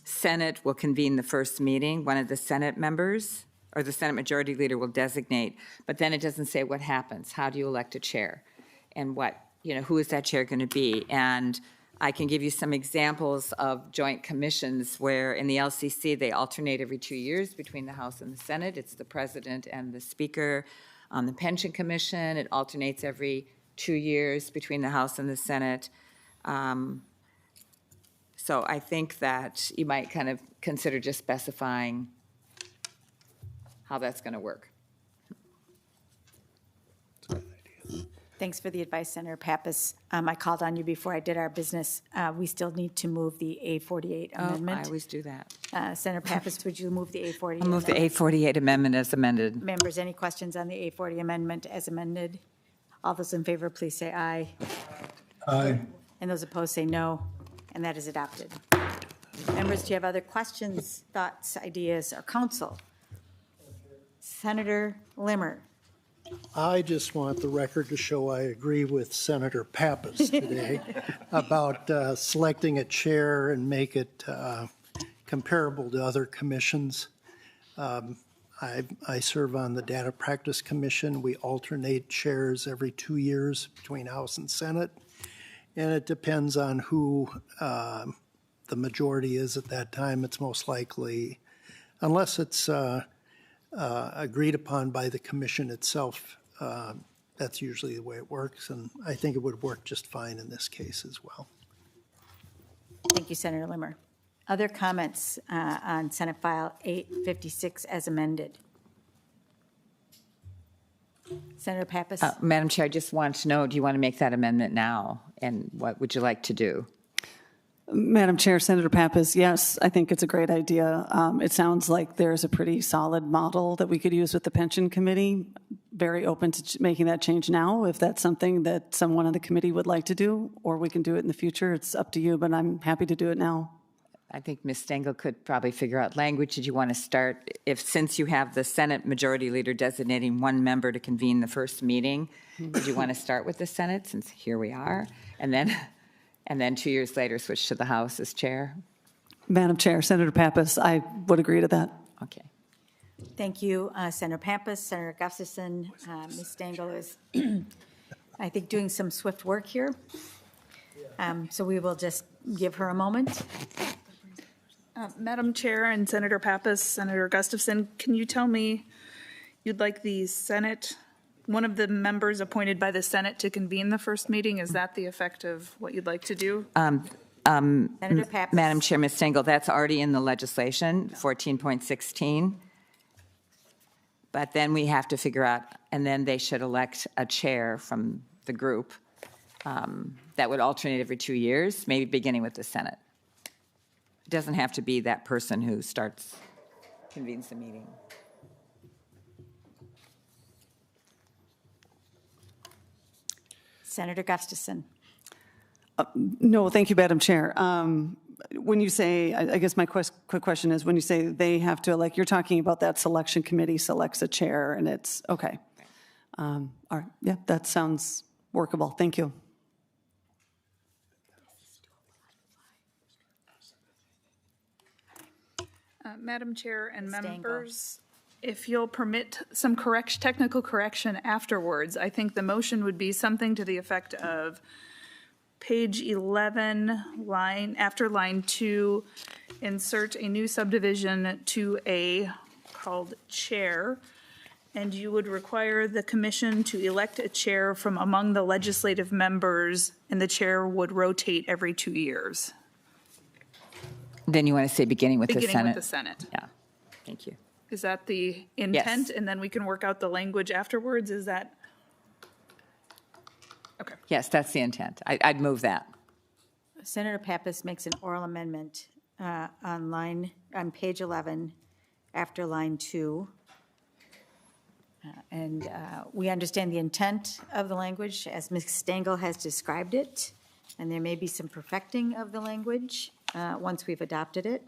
Senate will convene the first meeting, one of the Senate members or the Senate Majority Leader will designate, but then it doesn't say what happens. How do you elect a chair? And who is that chair going to be? And I can give you some examples of joint commissions where in the LCC, they alternate every 2 years between the House and the Senate. It's the president and the speaker. On the Pension Commission, it alternates every 2 years between the House and the Senate. So I think that you might kind of consider just specifying how that's going to work. Thanks for the advice, Senator Pappas. I called on you before I did our business. We still need to move the A48 amendment. I always do that. Senator Pappas, would you move the A48? I'll move the A48 amendment as amended. Members, any questions on the A40 amendment as amended? All those in favor, please say aye. Aye. And those opposed say no, and that is adopted. Members, do you have other questions, thoughts, ideas, or counsel? Senator Limmer. I just want the record to show I agree with Senator Pappas today about selecting a chair and make it comparable to other commissions. I serve on the Data Practice Commission. We alternate chairs every 2 years between House and Senate, and it depends on who the majority is at that time. It's most likely, unless it's agreed upon by the commission itself, that's usually the way it works, and I think it would work just fine in this case as well. Thank you, Senator Limmer. Other comments on Senate File 856 as amended? Senator Pappas? Madam Chair, I just want to know, do you want to make that amendment now? And what would you like to do? Madam Chair, Senator Pappas, yes, I think it's a great idea. It sounds like there's a pretty solid model that we could use with the Pension Committee. Very open to making that change now, if that's something that someone on the committee would like to do, or we can do it in the future. It's up to you, but I'm happy to do it now. I think Ms. Stengel could probably figure out language. Did you want to start, since you have the Senate Majority Leader designating one member to convene the first meeting, did you want to start with the Senate, since here we are, and then 2 years later switch to the House as chair? Madam Chair, Senator Pappas, I would agree to that. Okay. Thank you, Senator Pappas. Senator Gustafson, Ms. Stengel is, I think, doing some swift work here. So we will just give her a moment. Madam Chair and Senator Pappas, Senator Gustafson, can you tell me you'd like the Senate one of the members appointed by the Senate to convene the first meeting. Is that the effect of what you'd like to do? Senator Pappas. Madam Chair, Ms. Stengel, that's already in the legislation, 14.16. But then we have to figure out, and then they should elect a chair from the group that would alternate every 2 years, maybe beginning with the Senate. It doesn't have to be that person who convenes the meeting. Senator Gustafson. No, thank you, Madam Chair. When you say, I guess my quick question is, when you say they have to elect, you're talking about that selection committee selects a chair, and it's, okay. All right, yeah, that sounds workable. Thank you. Madam Chair and Ms. Stengel. members, if you'll permit some technical correction afterwards, I think the motion would be something to the effect of page 11, after line 2, insert a new subdivision 2A called chair, and you would require the commission to elect a chair from among the legislative members, and the chair would rotate every 2 years. Then you want to say beginning with the Senate? Beginning with the Senate. Yeah, thank you. Is that the intent? And then we can work out the language afterwards? Is that? Okay. Yes, that's the intent. I'd move that. Senator Pappas makes an oral amendment on page 11, after line 2. And we understand the intent of the language as Ms. Stengel has described it, and there may be some perfecting of the language once we've adopted it.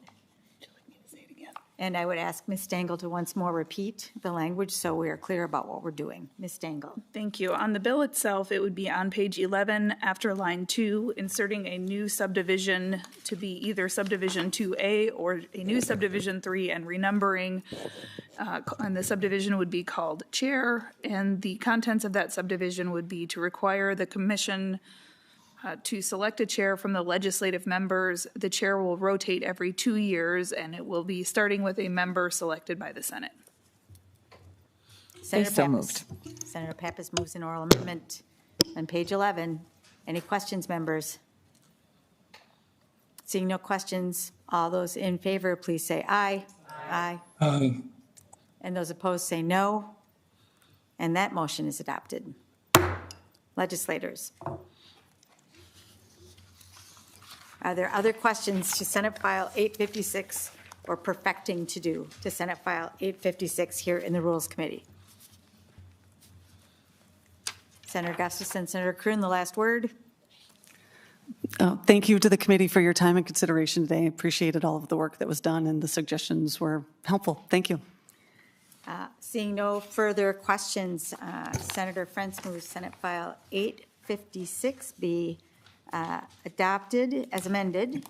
And I would ask Ms. Stengel to once more repeat the language so we are clear about what we're doing. Ms. Stengel. Thank you. On the bill itself, it would be on page 11, after line 2, inserting a new subdivision to be either subdivision 2A or a new subdivision 3 and renumbering. And the subdivision would be called chair. And the contents of that subdivision would be to require the commission to select a chair from the legislative members. The chair will rotate every 2 years, and it will be starting with a member selected by the Senate. Senator So Pappas. moved. Senator Pappas moves an oral amendment on page 11. Any questions, members? Seeing no questions, all those in favor, please say aye. Aye. Aye. And those opposed say no. And that motion is adopted. Legislators. Are there other questions to Senate File 856 or perfecting to do to Senate File 856 here in the Rules Committee? Senator Gustafson, Senator Kroon, the last word. Thank you to the committee for your time and consideration today. I appreciated all of the work that was done, and the suggestions were helpful. Thank you. Seeing no further questions, Senator Frentz moves Senate File 856 be adopted as amended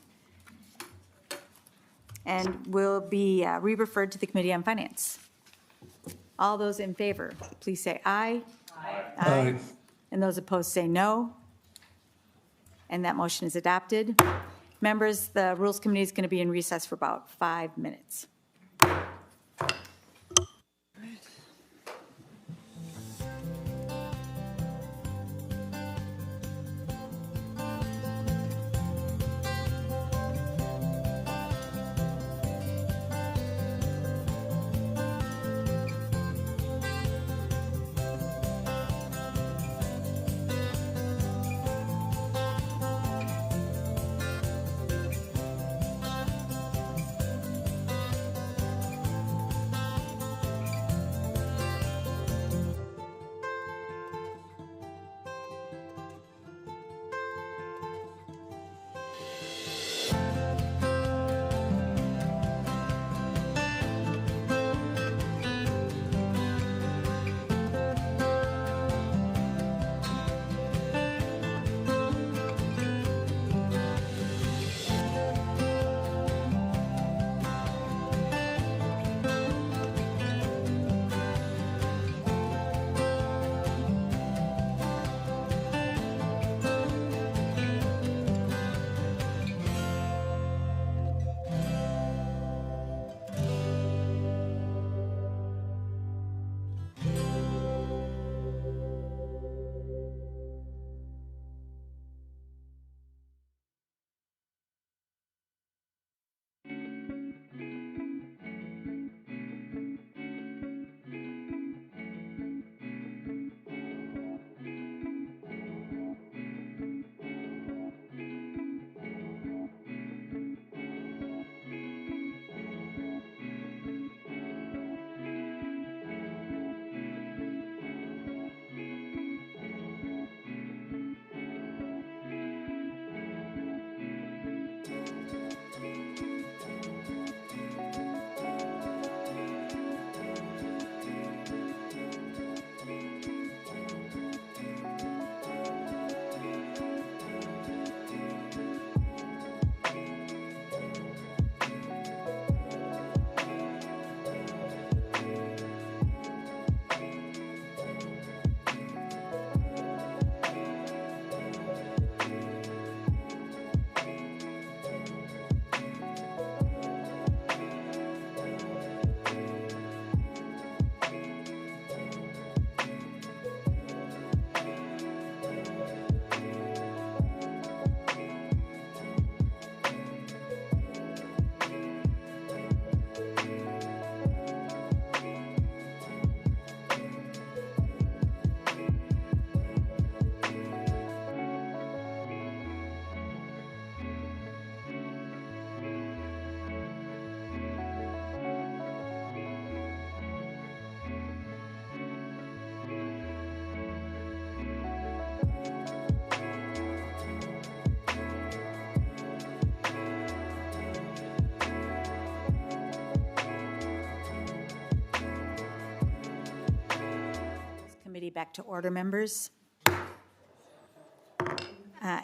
and will be re-referred to the Committee on Finance. All those in favor, please say aye. Aye. Aye. And those opposed say no. And that motion is adopted. Members, the Rules Committee is going to be in recess for about 5 minutes. back to order, members.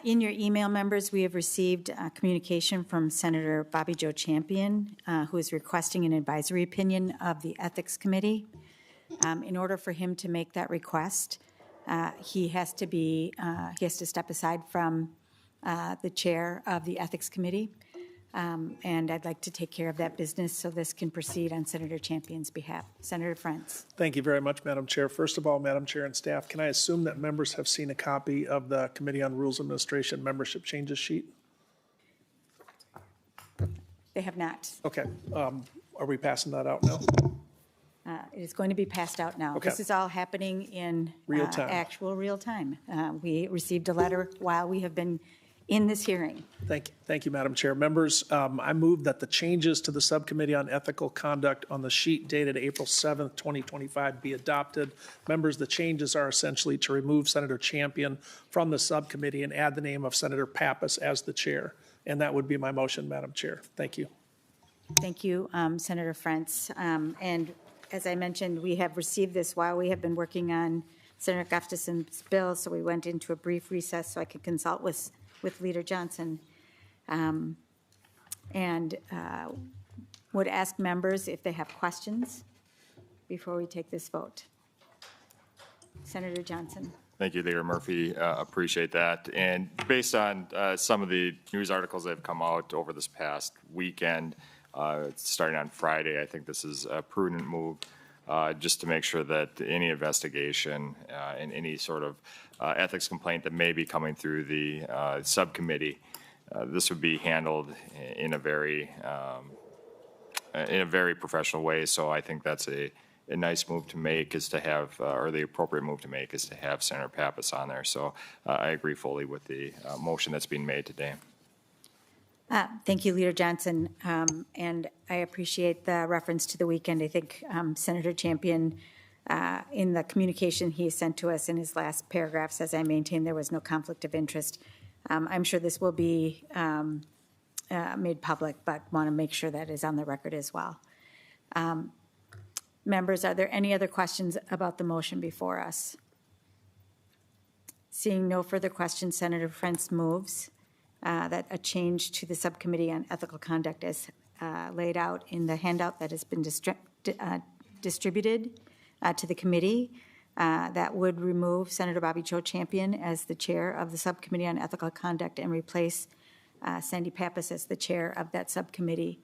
In your email, members, we have received communication from Senator Bobby Joe Champion, who is requesting an advisory opinion of the Ethics Committee. In order for him to make that request, he has to step aside from the chair of the Ethics Committee. And I'd like to take care of that business so this can proceed on Senator Champion's behalf. Senator Frentz. Thank you very much, Madam Chair. First of all, Madam Chair and staff, can I assume that members have seen a copy of the Committee on Rules Administration membership changes sheet? They have not. Okay. Are we passing that out now? It is going to be passed out now. Okay. This is all happening in Real time. actual real time. We received a letter while we have been in this hearing. Thank you, Madam Chair. Members, I move that the changes to the Subcommittee on Ethical Conduct on the sheet dated April 7th, 2025 be adopted. Members, the changes are essentially to remove Senator Champion from the subcommittee and add the name of Senator Pappas as the chair. And that would be my motion, Madam Chair. Thank you. Thank you, Senator Frentz. And as I mentioned, we have received this while we have been working on Senator Gustafson's bill, so we went into a brief recess so I could consult with Leader Johnson, and would ask members if they have questions before we take this vote. Senator Johnson. Thank you, Leader Murphy. Appreciate that. And based on some of the news articles that have come out over this past weekend, starting on Friday, I think this is a prudent move just to make sure that any investigation and any sort of ethics complaint that may be coming through the subcommittee, this would be handled in a very professional way. So I think that's a nice move to make, is to have, or the appropriate move to make is to have Senator Pappas on there. So I agree fully with the motion that's being made today. Thank you, Leader Johnson, and I appreciate the reference to the weekend. I think Senator Champion, in the communication he sent to us in his last paragraph, says, I maintain there was no conflict of interest. I'm sure this will be made public, but want to make sure that is on the record as well. Members, are there any other questions about the motion before us? Seeing no further questions, Senator Frentz moves that a change to the Subcommittee on Ethical Conduct as laid out in the handout that has been distributed to the committee that would remove Senator Bobby Joe Champion as the chair of the Subcommittee on Ethical Conduct and replace Sandy Pappas as the chair of that subcommittee.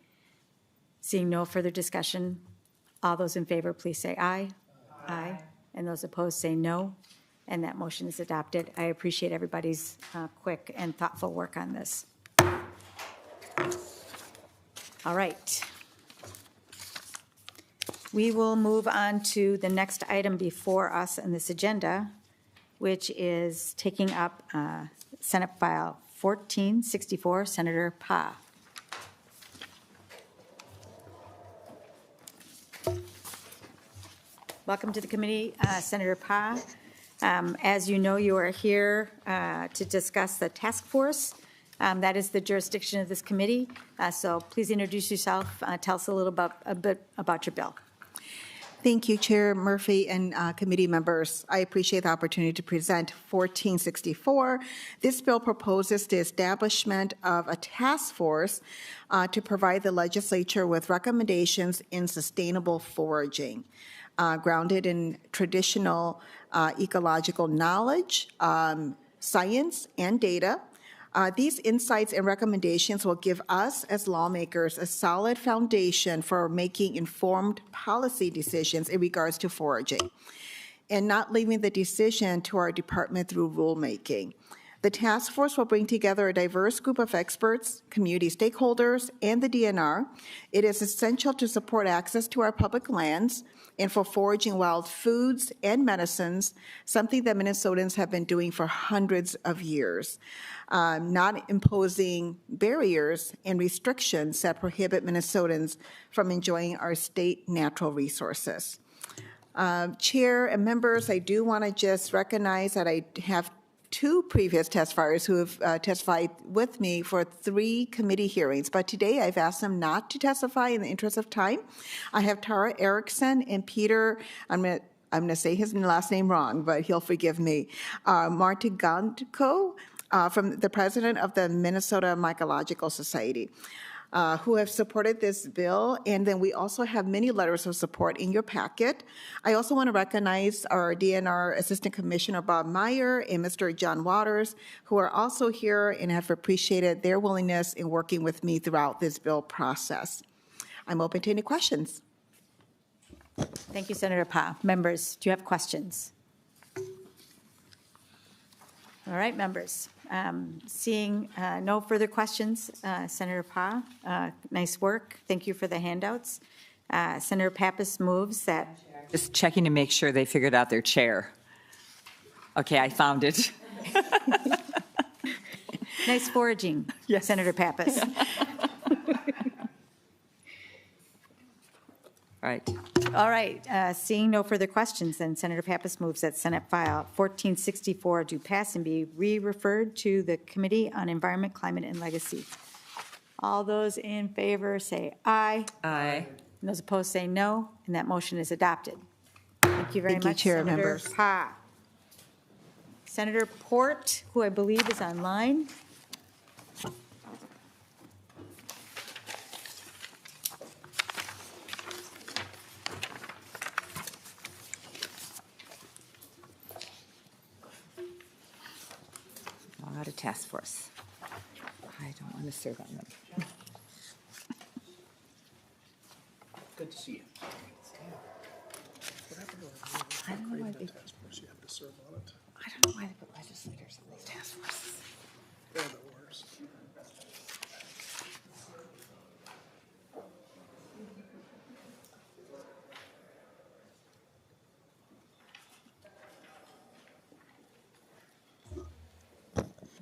Seeing no further discussion, all those in favor, please say aye. Aye. And those opposed say no. And that motion is adopted. I appreciate everybody's quick and thoughtful work on this. All right. We will move on to the next item before us on this agenda, which is taking up Senate File 1464, Senator Pa. Welcome to the committee, Senator Pa. As you know, you are here to discuss the task force. That is the jurisdiction of this committee. So please introduce yourself. Tell us a bit about your bill. Thank you, Chair Murphy and committee members. I appreciate the opportunity to present 1464. This bill proposes the establishment of a task force to provide the legislature with recommendations in sustainable foraging, grounded in traditional ecological knowledge, science, and data. These insights and recommendations will give us as lawmakers a solid foundation for making informed policy decisions in regards to foraging, and not leaving the decision to our department through rulemaking. The task force will bring together a diverse group of experts, community stakeholders, and the DNR. It is essential to support access to our public lands and for foraging wild foods and medicines, something that Minnesotans have been doing for hundreds of years, not imposing barriers and restrictions that prohibit Minnesotans from enjoying our state natural resources. Chair and members, I do want to just recognize that I have two previous testifiers who have testified with me for 3 committee hearings, but today I've asked them not to testify in the interest of time. I have Tara Erickson and Peter, I'm going to say his last name wrong, but he'll forgive me, Martigantko, from the president of the Minnesota Mycological Society, who have supported this bill. And then we also have many letters of support in your packet. I also want to recognize our DNR Assistant Commissioner Bob Meyer and Mr. John Waters, who are also here and have appreciated their willingness in working with me throughout this bill process. I'm open to any questions. Thank you, Senator Pa. Members, do you have questions? All right, members. Seeing no further questions, Senator Pa, nice work. Thank you for the handouts. Senator Pappas moves that. Just checking to make sure they figured out their chair. Okay, I found it. Nice foraging, yes. Senator Pappas. Right. All right, seeing no further questions, then Senator Pappas moves that Senate File 1464 do pass and be re-referred to the Committee on Environment, Climate, and Legacy. All those in favor say aye. Aye. And those opposed say no, and that motion is adopted. Thank you very much, Chair, Senator members. Pa. Senator Port, who I believe is online. Out of task force. I don't want to serve on them. Good to see you. I don't know why they, Task force, you have to serve on it. I don't know why they put legislators on these task forces. They're the worst.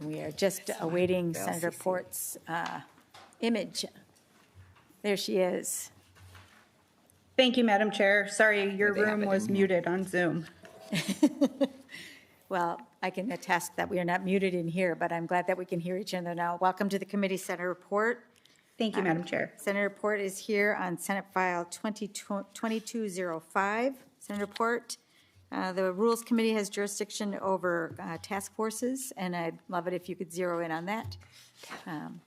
We are just awaiting Senator Port's image. There she is. Thank you, Madam Chair. Sorry, your room was muted on Zoom. Well, I can attest that we are not muted in here, but I'm glad that we can hear each other now. Welcome to the committee, Senator Port. Thank you, Madam Chair. Senator Port is here on Senate File 2205. Senator Port, the Rules Committee has jurisdiction over task forces, and I'd love it if you could zero in on that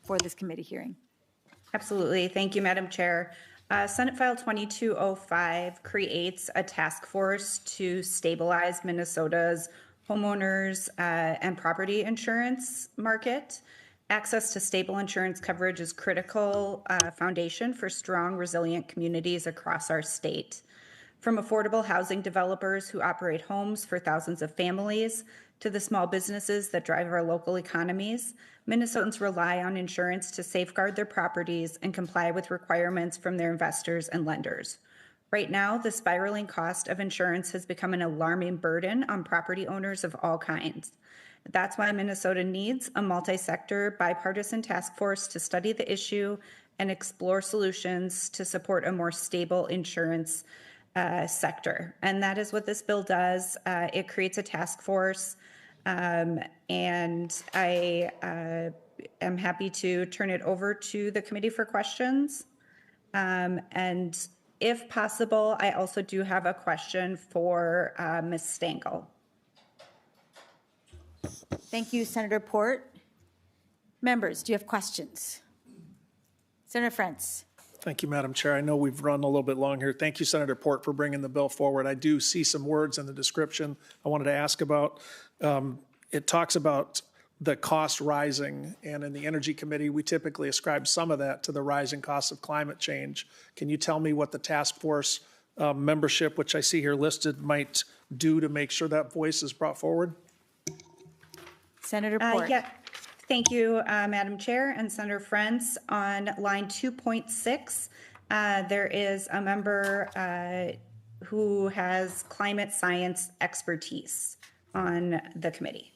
for this committee hearing. Absolutely. Thank you, Madam Chair. Senate File 2205 creates a task force to stabilize Minnesota's homeowners and property insurance market. Access to stable insurance coverage is critical foundation for strong, resilient communities across our state. From affordable housing developers who operate homes for thousands of families to the small businesses that drive our local economies, Minnesotans rely on insurance to safeguard their properties and comply with requirements from their investors and lenders. Right now, the spiraling cost of insurance has become an alarming burden on property owners of all kinds. That's why Minnesota needs a multi-sector, bipartisan task force to study the issue and explore solutions to support a more stable insurance sector. And that is what this bill does. It creates a task force, and I am happy to turn it over to the committee for questions. And if possible, I also do have a question for Ms. Stengel. Thank you, Senator Port. Members, do you have questions? Senator Frentz. Thank you, Madam Chair. I know we've run a little bit long here. Thank you, Senator Port, for bringing the bill forward. I do see some words in the description I wanted to ask about. It talks about the cost rising, and in the Energy Committee, we typically ascribe some of that to the rising costs of climate change. Can you tell me what the task force membership, which I see here listed, might do to make sure that voice is brought forward? Senator Port. Yeah. Thank you, Madam Chair and Senator Frentz. On line 2.6, there is a member who has climate science expertise on the committee.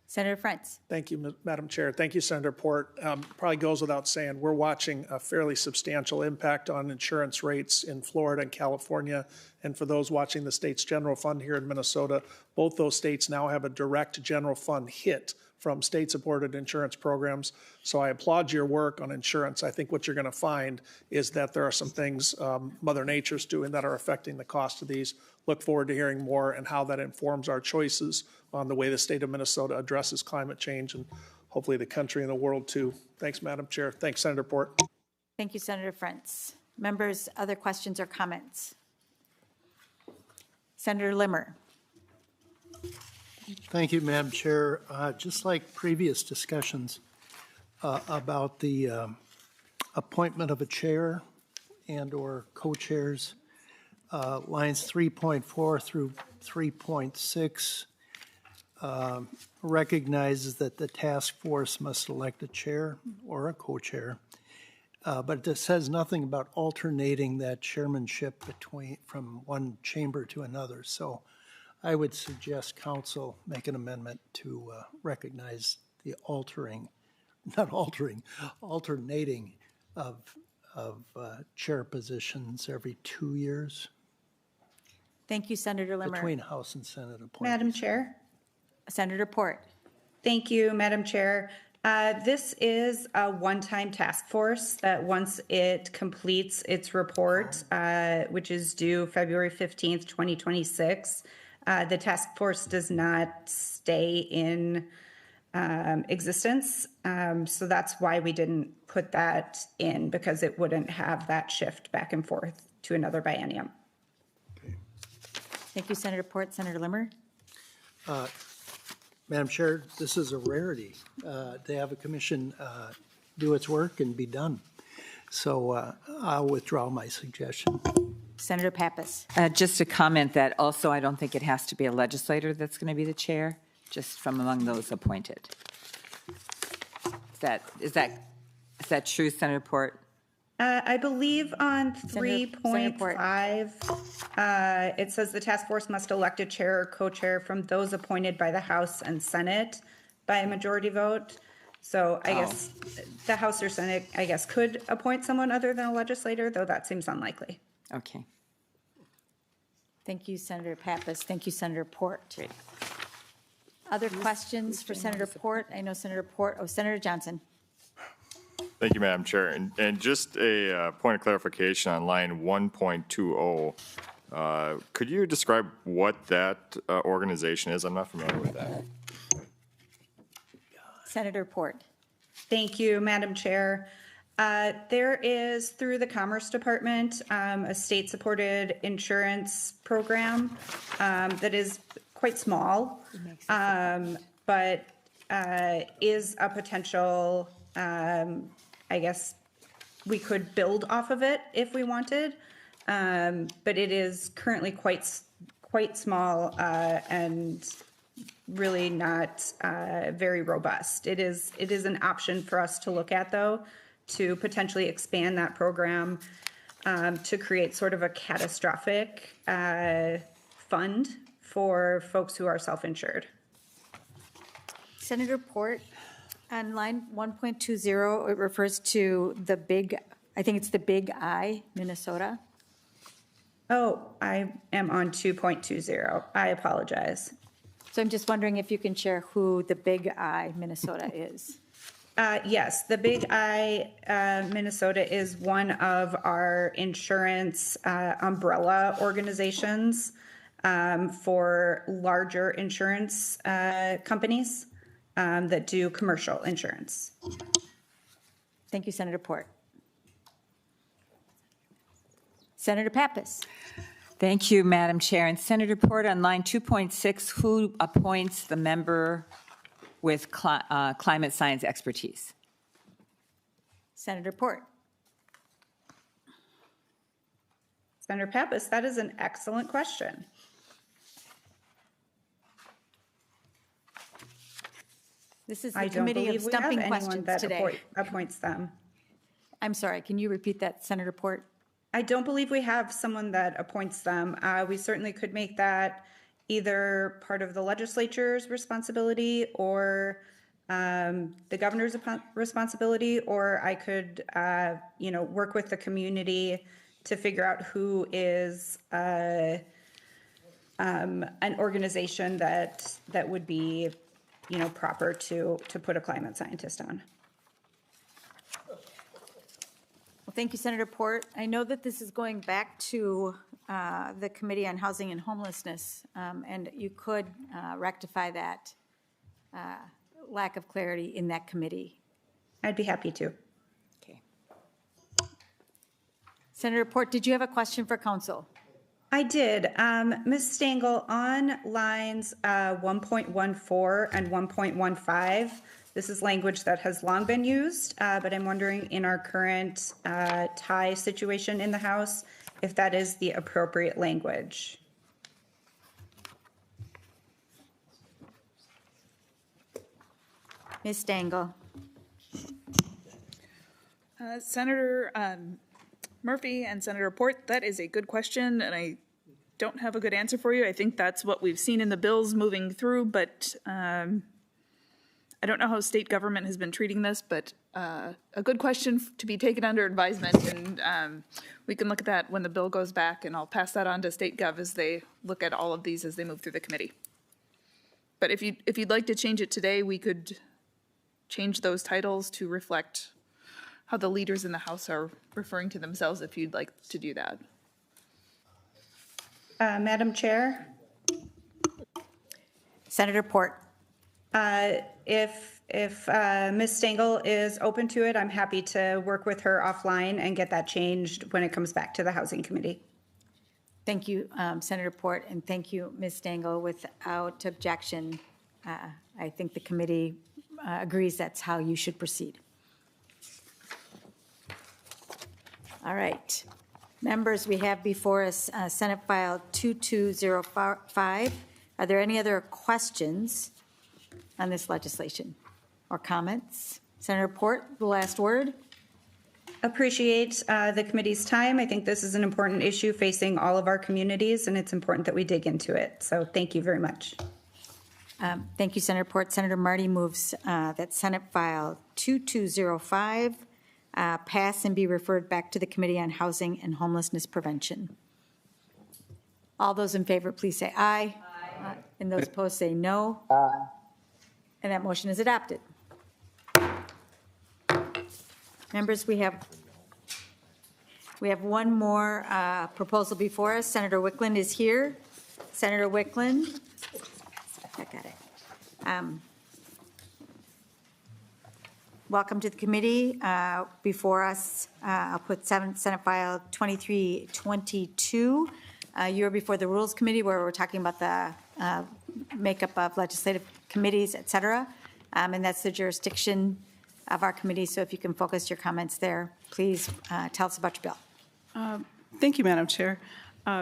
Senator Frentz. Thank you, Madam Chair. Thank you, Senator Port. Probably goes without saying, we're watching a fairly substantial impact on insurance rates in Florida and California. And for those watching the state's general fund here in Minnesota, both those states now have a direct general fund hit from state-supported insurance programs. So I applaud your work on insurance. I think what you're going to find is that there are some things Mother Nature's doing that are affecting the cost of these. look forward to hearing more and how that informs our choices on the way the state of Minnesota addresses climate change and hopefully the country and the world too. Thanks, Madam Chair. Thanks, Senator Port. Thank you, Senator Frentz. Members, other questions or comments? Senator Limmer. Thank you, Madam Chair. Just like previous discussions about the appointment of a chair and/or co-chairs, lines 3.4 through 3.6 recognizes that the task force must elect a chair or a co-chair, but it says nothing about alternating that chairmanship from one chamber to another. So I would suggest council make an amendment to recognize the alternating of chair positions every 2 years Thank you, Senator Limmer. between House and Senate appointments. Madam Chair. Senator Port. Thank you, Madam Chair. This is a one-time task force that once it completes its report, which is due February 15th, 2026, the task force does not stay in existence. So that's why we didn't put that in, because it wouldn't have that shift back and forth to another biennium. Thank you, Senator Port. Senator Limmer. Madam Chair, this is a rarity to have a commission do its work and be done. So I'll withdraw my suggestion. Senator Pappas. Just a comment that also I don't think it has to be a legislator that's going to be the chair, just from among those appointed. Is that true, Senator Port? I believe on Senator 3.5, it says the task force must elect a chair or co-chair from those appointed by the House and Senate by a majority vote. So I guess the House or Senate, I guess, could appoint someone other than a legislator, though that seems unlikely. Okay. Thank you, Senator Pappas. Thank you, Senator Port. Great. Other questions for Senator Port? I know Senator Port. Oh, Senator Johnson. Thank you, Madam Chair. And just a point of clarification on line 1.20. Could you describe what that organization is? I'm not familiar with that. Senator Port. Thank you, Madam Chair. There is, through the Commerce Department, a state-supported insurance program that is quite small, but is a potential, I guess, we could build off of it if we wanted, but it is currently quite small and really not very robust. It is an option for us to look at, though, to potentially expand that program to create sort of a catastrophic fund for folks who are self-insured. Senator Port, on line 1.20, it refers to the big, I think it's the Big I, Minnesota. Oh, I am on 2.20. I apologize. So I'm just wondering if you can share who the Big I, Minnesota is. Yes, the Big I, Minnesota is one of our insurance umbrella organizations for larger insurance companies that do commercial insurance. Thank you, Senator Port. Senator Pappas. Thank you, Madam Chair. And Senator Port, on line 2.6, who appoints the member with climate science expertise? Senator Port. Senator Pappas, that is an excellent question. This is the I don't committee of believe we have stumping anyone questions that today. appoints them. I'm sorry, can you repeat that, Senator Port? I don't believe we have someone that appoints them. We certainly could make that either part of the legislature's responsibility or the governor's responsibility, or I could, work with the community to figure out who is an organization that would be, proper to put a climate scientist on. Well, thank you, Senator Port. I know that this is going back to the Committee on Housing and Homelessness, and you could rectify that lack of clarity in that committee. I'd be happy to. Okay. Senator Port, did you have a question for council? I did. Ms. Stengel, on lines 1.14 and 1.15, this is language that has long been used, but I'm wondering in our current tie situation in the House, if that is the appropriate language. Ms. Stengel. Senator Murphy and Senator Port, that is a good question, and I don't have a good answer for you. I think that's what we've seen in the bills moving through, but I don't know how state government has been treating this, but a good question to be taken under advisement, and we can look at that when the bill goes back, and I'll pass that on to State Gov as they look at all of these as they move through the committee. But if you'd like to change it today, we could change those titles to reflect how the leaders in the House are referring to themselves, if you'd like to do that. Madam Chair? Senator Port. If Ms. Stengel is open to it, I'm happy to work with her offline and get that changed when it comes back to the Housing Committee. Thank you, Senator Port, and thank you, Ms. Stengel. Without objection, I think the committee agrees that's how you should proceed. All right. Members, we have before us Senate File 2205. Are there any other questions on this legislation or comments? Senator Port, the last word. Appreciate the committee's time. I think this is an important issue facing all of our communities, and it's important that we dig into it. So thank you very much. Thank you, Senator Port. Senator Marty moves that Senate File 2205 pass and be referred back to the Committee on Housing and Homelessness Prevention. All those in favor, please say aye. Aye. And those opposed say no. Aye. And that motion is adopted. Members, we have one more proposal before us. Senator Wiklund is here. Senator Wiklund. I got it. Welcome to the committee. Before us, I'll put Senate File 2322. You're before the Rules Committee, where we're talking about the makeup of legislative committees, et cetera. And that's the jurisdiction of our committee. So if you can focus your comments there, please tell us about your bill. Thank you, Madam Chair.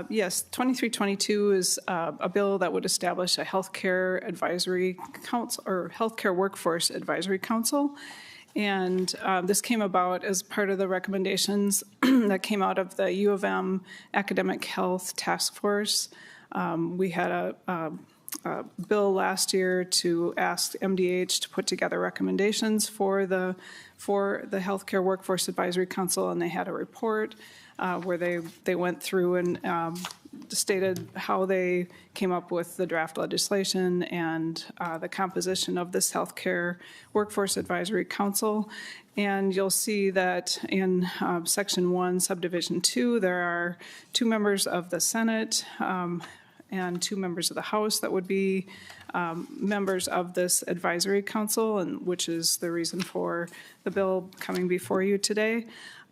Yes, 2322 is a bill that would establish a healthcare advisory council or healthcare workforce advisory council. And this came about as part of the recommendations that came out of the U of M Academic Health Task Force. We had a bill last year to ask MDH to put together recommendations for the Healthcare Workforce Advisory Council, and they had a report where they went through and stated how they came up with the draft legislation and the composition of this Healthcare Workforce Advisory Council. And you'll see that in Section 1, Subdivision 2, there are 2 members of the Senate and 2 members of the House that would be members of this advisory council, and which is the reason for the bill coming before you today.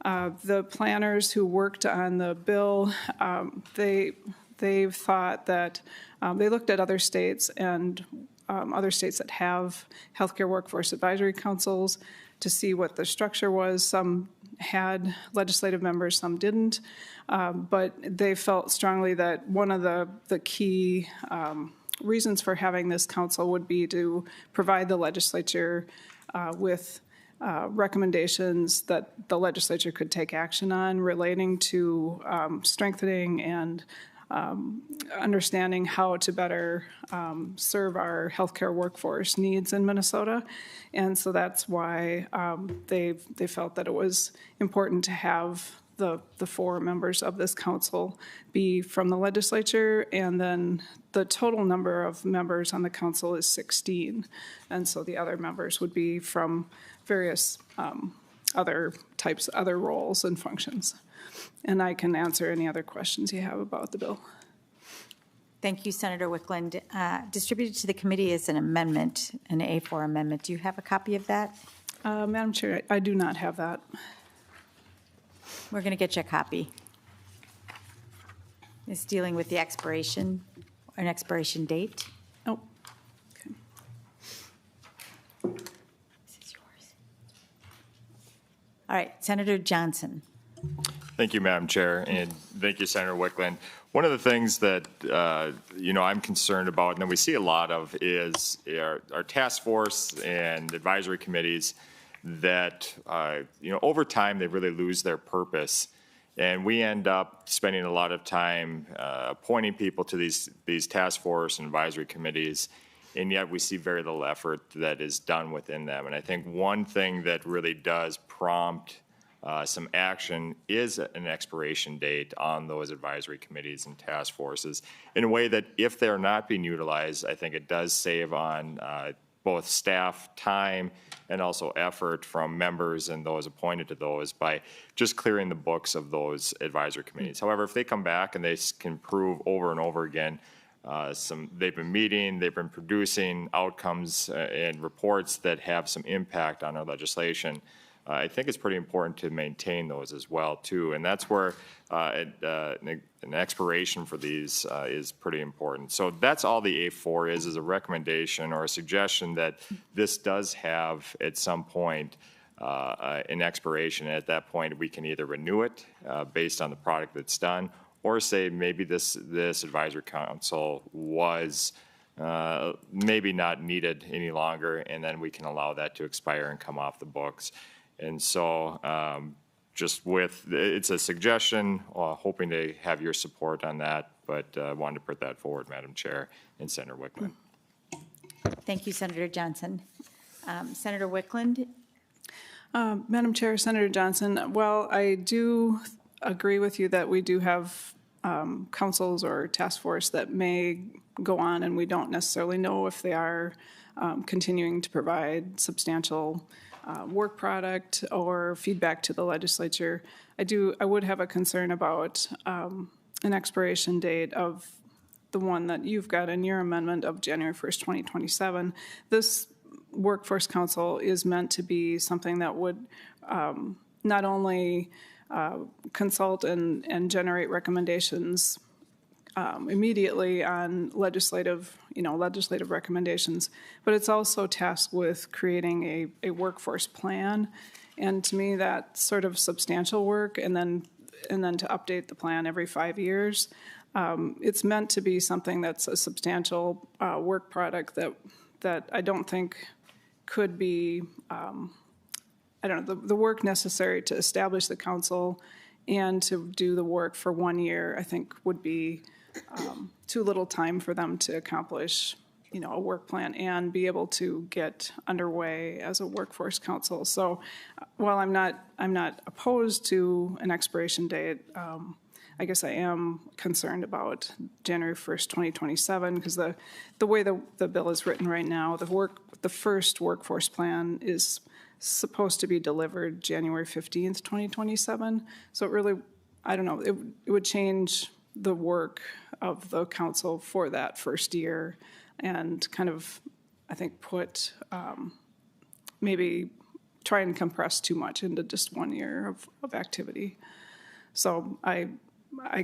The planners who worked on the bill, they've thought that they looked at other states and other states that have healthcare workforce advisory councils to see what the structure was. Some had legislative members, some didn't, but they felt strongly that one of the key reasons for having this council would be to provide the legislature with recommendations that the legislature could take action on relating to strengthening and understanding how to better serve our healthcare workforce needs in Minnesota. And so that's why they felt that it was important to have the 4 members of this council be from the legislature, and then the total number of members on the council is 16. And so the other members would be from various other roles and functions. And I can answer any other questions you have about the bill. Thank you, Senator Wiklund. Distributed to the committee is an amendment, an A4 amendment. Do you have a copy of that? Madam Chair, I do not have that. We're going to get you a copy. It's dealing with the expiration, an expiration date. Oh, okay. This is yours. All right, Senator Johnson. Thank you, Madam Chair, and thank you, Senator Wiklund. One of the things that, I'm concerned about, and that we see a lot of, is our task force and advisory committees that, over time, they really lose their purpose. And we end up spending a lot of time appointing people to these task force and advisory committees, and yet we see very little effort that is done within them. And I think one thing that really does prompt some action is an expiration date on those advisory committees and task forces in a way that if they're not being utilized, I think it does save on both staff time and also effort from members and those appointed to those by just clearing the books of those advisory committees. However, if they come back and they can prove over and over again they've been meeting, they've been producing outcomes and reports that have some impact on our legislation, I think it's pretty important to maintain those as well, too. And that's where an expiration for these is pretty important. So that's all the A4 is a recommendation or a suggestion that this does have at some point an expiration. And at that point, we can either renew it based on the product that's done, or say maybe this advisory council was maybe not needed any longer, and then we can allow that to expire and come off the books. And so it's a suggestion, hoping to have your support on that, but wanted to put that forward, Madam Chair and Senator Wiklund. Thank you, Senator Johnson. Senator Wiklund? Madam Chair, Senator Johnson, well, I do agree with you that we do have councils or task force that may go on, and we don't necessarily know if they are continuing to provide substantial work product or feedback to the legislature. I would have a concern about an expiration date of the one that you've got in your amendment of January 1st, 2027. This Workforce Council is meant to be something that would not only consult and generate recommendations immediately on legislative recommendations, but it's also tasked with creating a workforce plan. And to me, that's sort of substantial work, and then to update the plan every 5 years. It's meant to be something that's a substantial work product that I don't think could be, the work necessary to establish the council and to do the work for 1 year, I think would be too little time for them to accomplish, a work plan and be able to get underway as a workforce council. So while I'm not opposed to an expiration date, I guess I am concerned about January 1st, 2027, because the way the bill is written right now, the first workforce plan is supposed to be delivered January 15th, 2027. So it really, I don't know, it would change the work of the council for that first year and kind of, I think, put maybe try and compress too much into just 1 year of activity. So I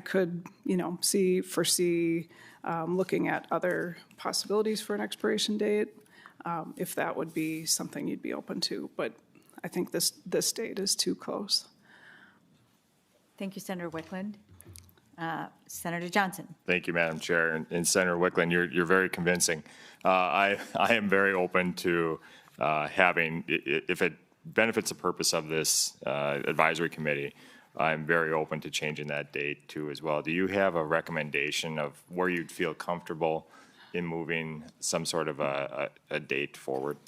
could, foresee looking at other possibilities for an expiration date, if that would be something you'd be open to. But I think this date is too close. Thank you, Senator Wiklund. Senator Johnson. Thank you, Madam Chair. And Senator Wiklund, you're very convincing. I am very open to having, if it benefits the purpose of this advisory committee, I'm very open to changing that date too as well. Do you have a recommendation of where you'd feel comfortable in moving some sort of a date forward?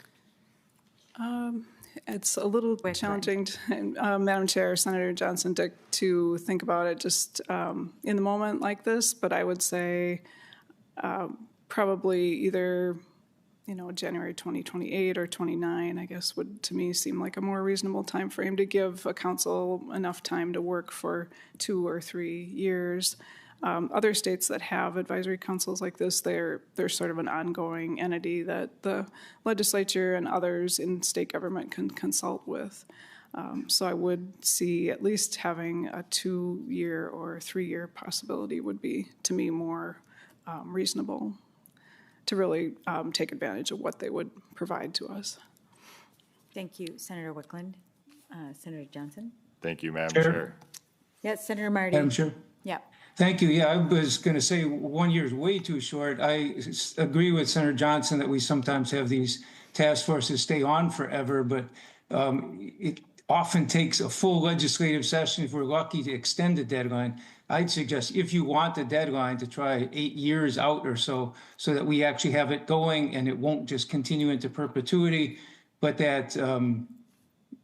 It's a little challenging, Madam Chair, Senator Johnson, to think about it just in the moment like this, but I would say probably either January 2028 or 29, I guess, would to me seem like a more reasonable time frame to give a council enough time to work for 2 or 3 years. Other states that have advisory councils like this, they're sort of an ongoing entity that the legislature and others in state government can consult with. So I would see at least having a 2-year or 3-year possibility would be, to me, more reasonable to really take advantage of what they would provide to us. Thank you, Senator Wiklund. Senator Johnson? Thank you, Madam Chair. Yes, Senator Marty? Madam Chair. Yeah. Thank you. Yeah, I was going to say 1 year is way too short. I agree with Senator Johnson that we sometimes have these task forces stay on forever, but it often takes a full legislative session, if we're lucky, to extend the deadline. I'd suggest, if you want the deadline, to try 8 years out or so that we actually have it going and it won't just continue into perpetuity, but that,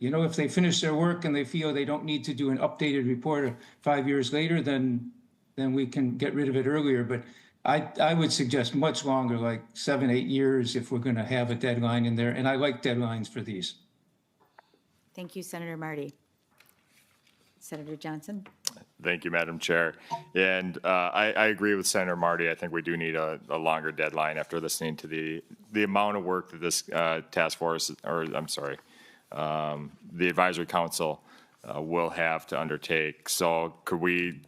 if they finish their work and they feel they don't need to do an updated report 5 years later, then we can get rid of it earlier. But I would suggest much longer, like 7, 8 years, if we're going to have a deadline in there. And I like deadlines for these. Thank you, Senator Marty. Senator Johnson? Thank you, Madam Chair. And I agree with Senator Marty. I think we do need a longer deadline after listening to the amount of work that this task force, or I'm sorry, the advisory council will have to undertake. So could we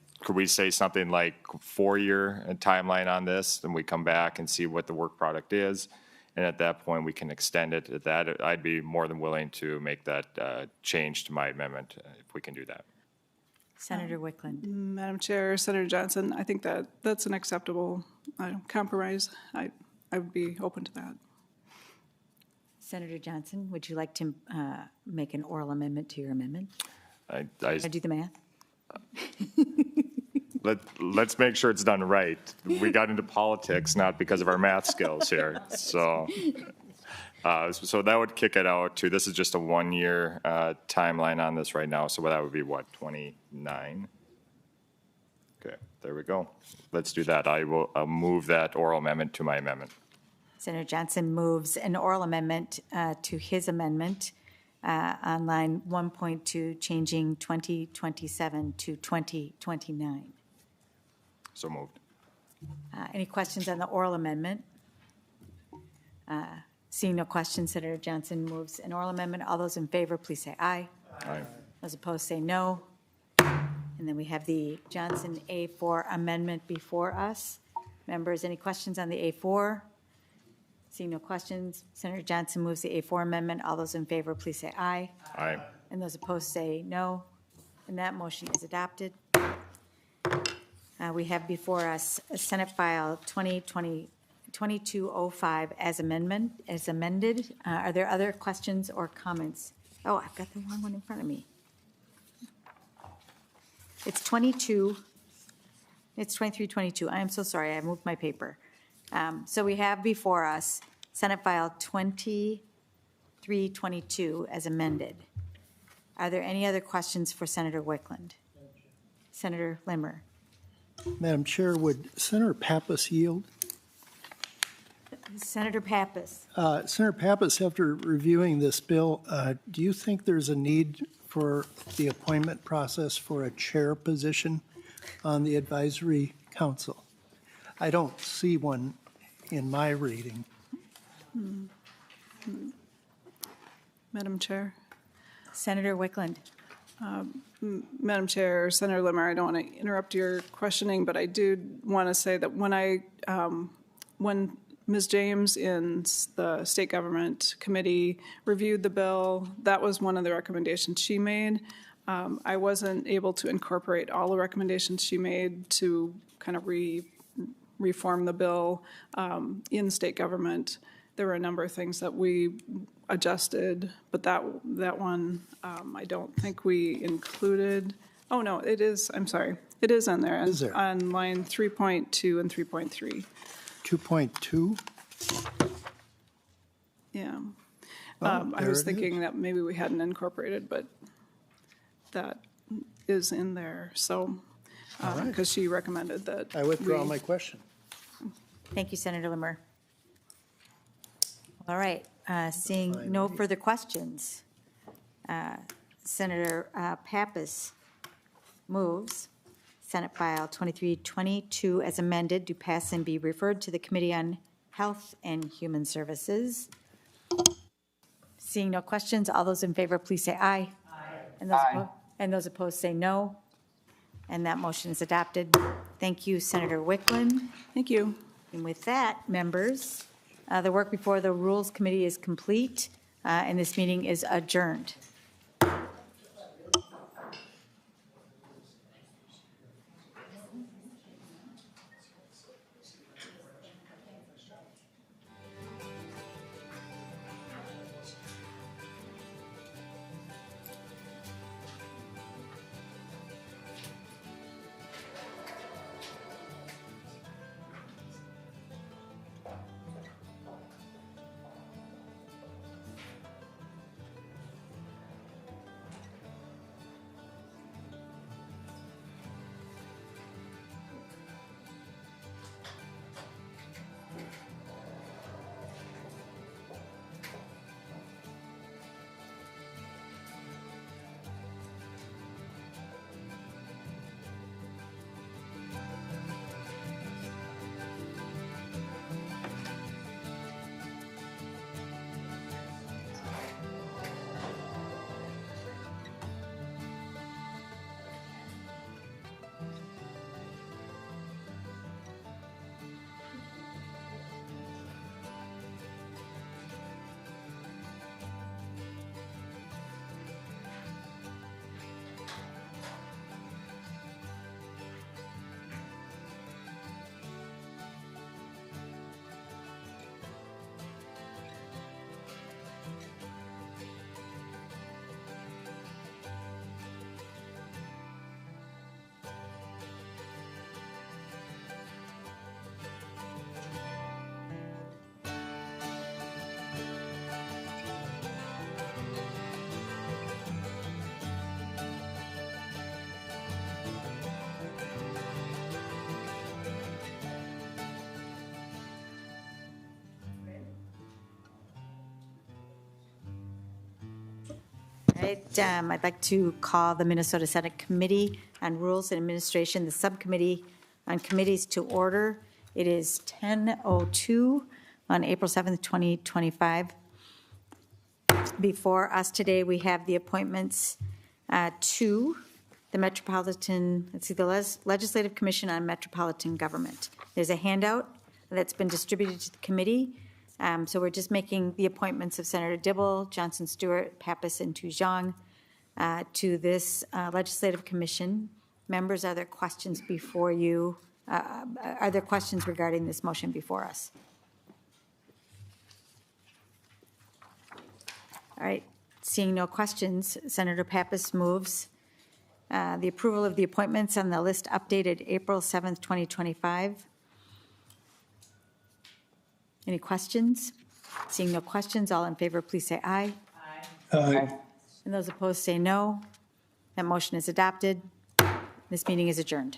say something like 4-year timeline on this, and we come back and see what the work product is, and at that point we can extend it. At that, I'd be more than willing to make that change to my amendment if we can do that. Senator Wiklund? Madam Chair, Senator Johnson, I think that's an acceptable compromise. I would be open to that. Senator Johnson, would you like to make an oral amendment to your amendment? I do the math? Let's make sure it's done right. We got into politics not because of our math skills here. So that would kick it out to, this is just a 1-year timeline on this right now. So that would be what, 29? Okay, there we go. Let's do that. I will move that oral amendment to my amendment. Senator Johnson moves an oral amendment to his amendment on line 1.2, changing 2027 to 2029. So moved. Any questions on the oral amendment? Seeing no questions, Senator Johnson moves an oral amendment. All those in favor, please say aye. Aye. Those opposed say no. And then we have the Johnson A4 amendment before us. Members, any questions on the A4? Seeing no questions, Senator Johnson moves the A4 amendment. All those in favor, please say aye. Aye. And those opposed say no. And that motion is adopted. We have before us Senate File 2205 as amended. Are there other questions or comments? Oh, I've got the wrong one in front of me. It's 2322. I am so sorry. I moved my paper. So we have before us Senate File 2322 as amended. Are there any other questions for Senator Wiklund? Senator Limmer? Madam Chair, would Senator Pappas yield? Senator Pappas? Senator Pappas, after reviewing this bill, do you think there's a need for the appointment process for a chair position on the advisory council? I don't see one in my reading. Madam Chair. Senator Wiklund? Madam Chair, Senator Limmer, I don't want to interrupt your questioning, but I do want to say that when Ms. James in the State Government Committee reviewed the bill, that was one of the recommendations she made. I wasn't able to incorporate all the recommendations she made to kind of reform the bill in state government. There were a number of things that we adjusted, but that one I don't think we included. Oh, no, it is. I'm sorry. It is on there. Is there? On line 3.2 and 3.3. 2.2? Yeah. Oh, I was thinking that maybe we hadn't incorporated, but that is in there. So, because she recommended that. I withdraw my question. Thank you, Senator Limmer. All right, seeing no further questions, Senator Pappas moves Senate File 2322 as amended to pass and be referred to the Committee on Health and Human Services. Seeing no questions, all those in favor, please say aye. Aye. And those opposed say no. And that motion is adopted. Thank you, Senator Wiklund. Thank you. And with that, members, the work before the Rules Committee is complete, and this meeting is adjourned. Right, I'd like to call the Minnesota Senate Committee on Rules and Administration, the Subcommittee on Committees, to order. It is 10:02 on April 7th, 2025. Before us today, we have the appointments to the Metropolitan, the Legislative Commission on Metropolitan Government. There's a handout that's been distributed to the committee. So we're just making the appointments of Senator Dibble, Johnson Stewart, Pappas, and Tujong to this Legislative Commission. Members, are there questions before you? Are there questions regarding this motion before us? All right, seeing no questions, Senator Pappas moves the approval of the appointments on the list updated April 7th, 2025. Any questions? Seeing no questions, all in favor, please say aye. Aye. And those opposed say no. That motion is adopted. This meeting is adjourned.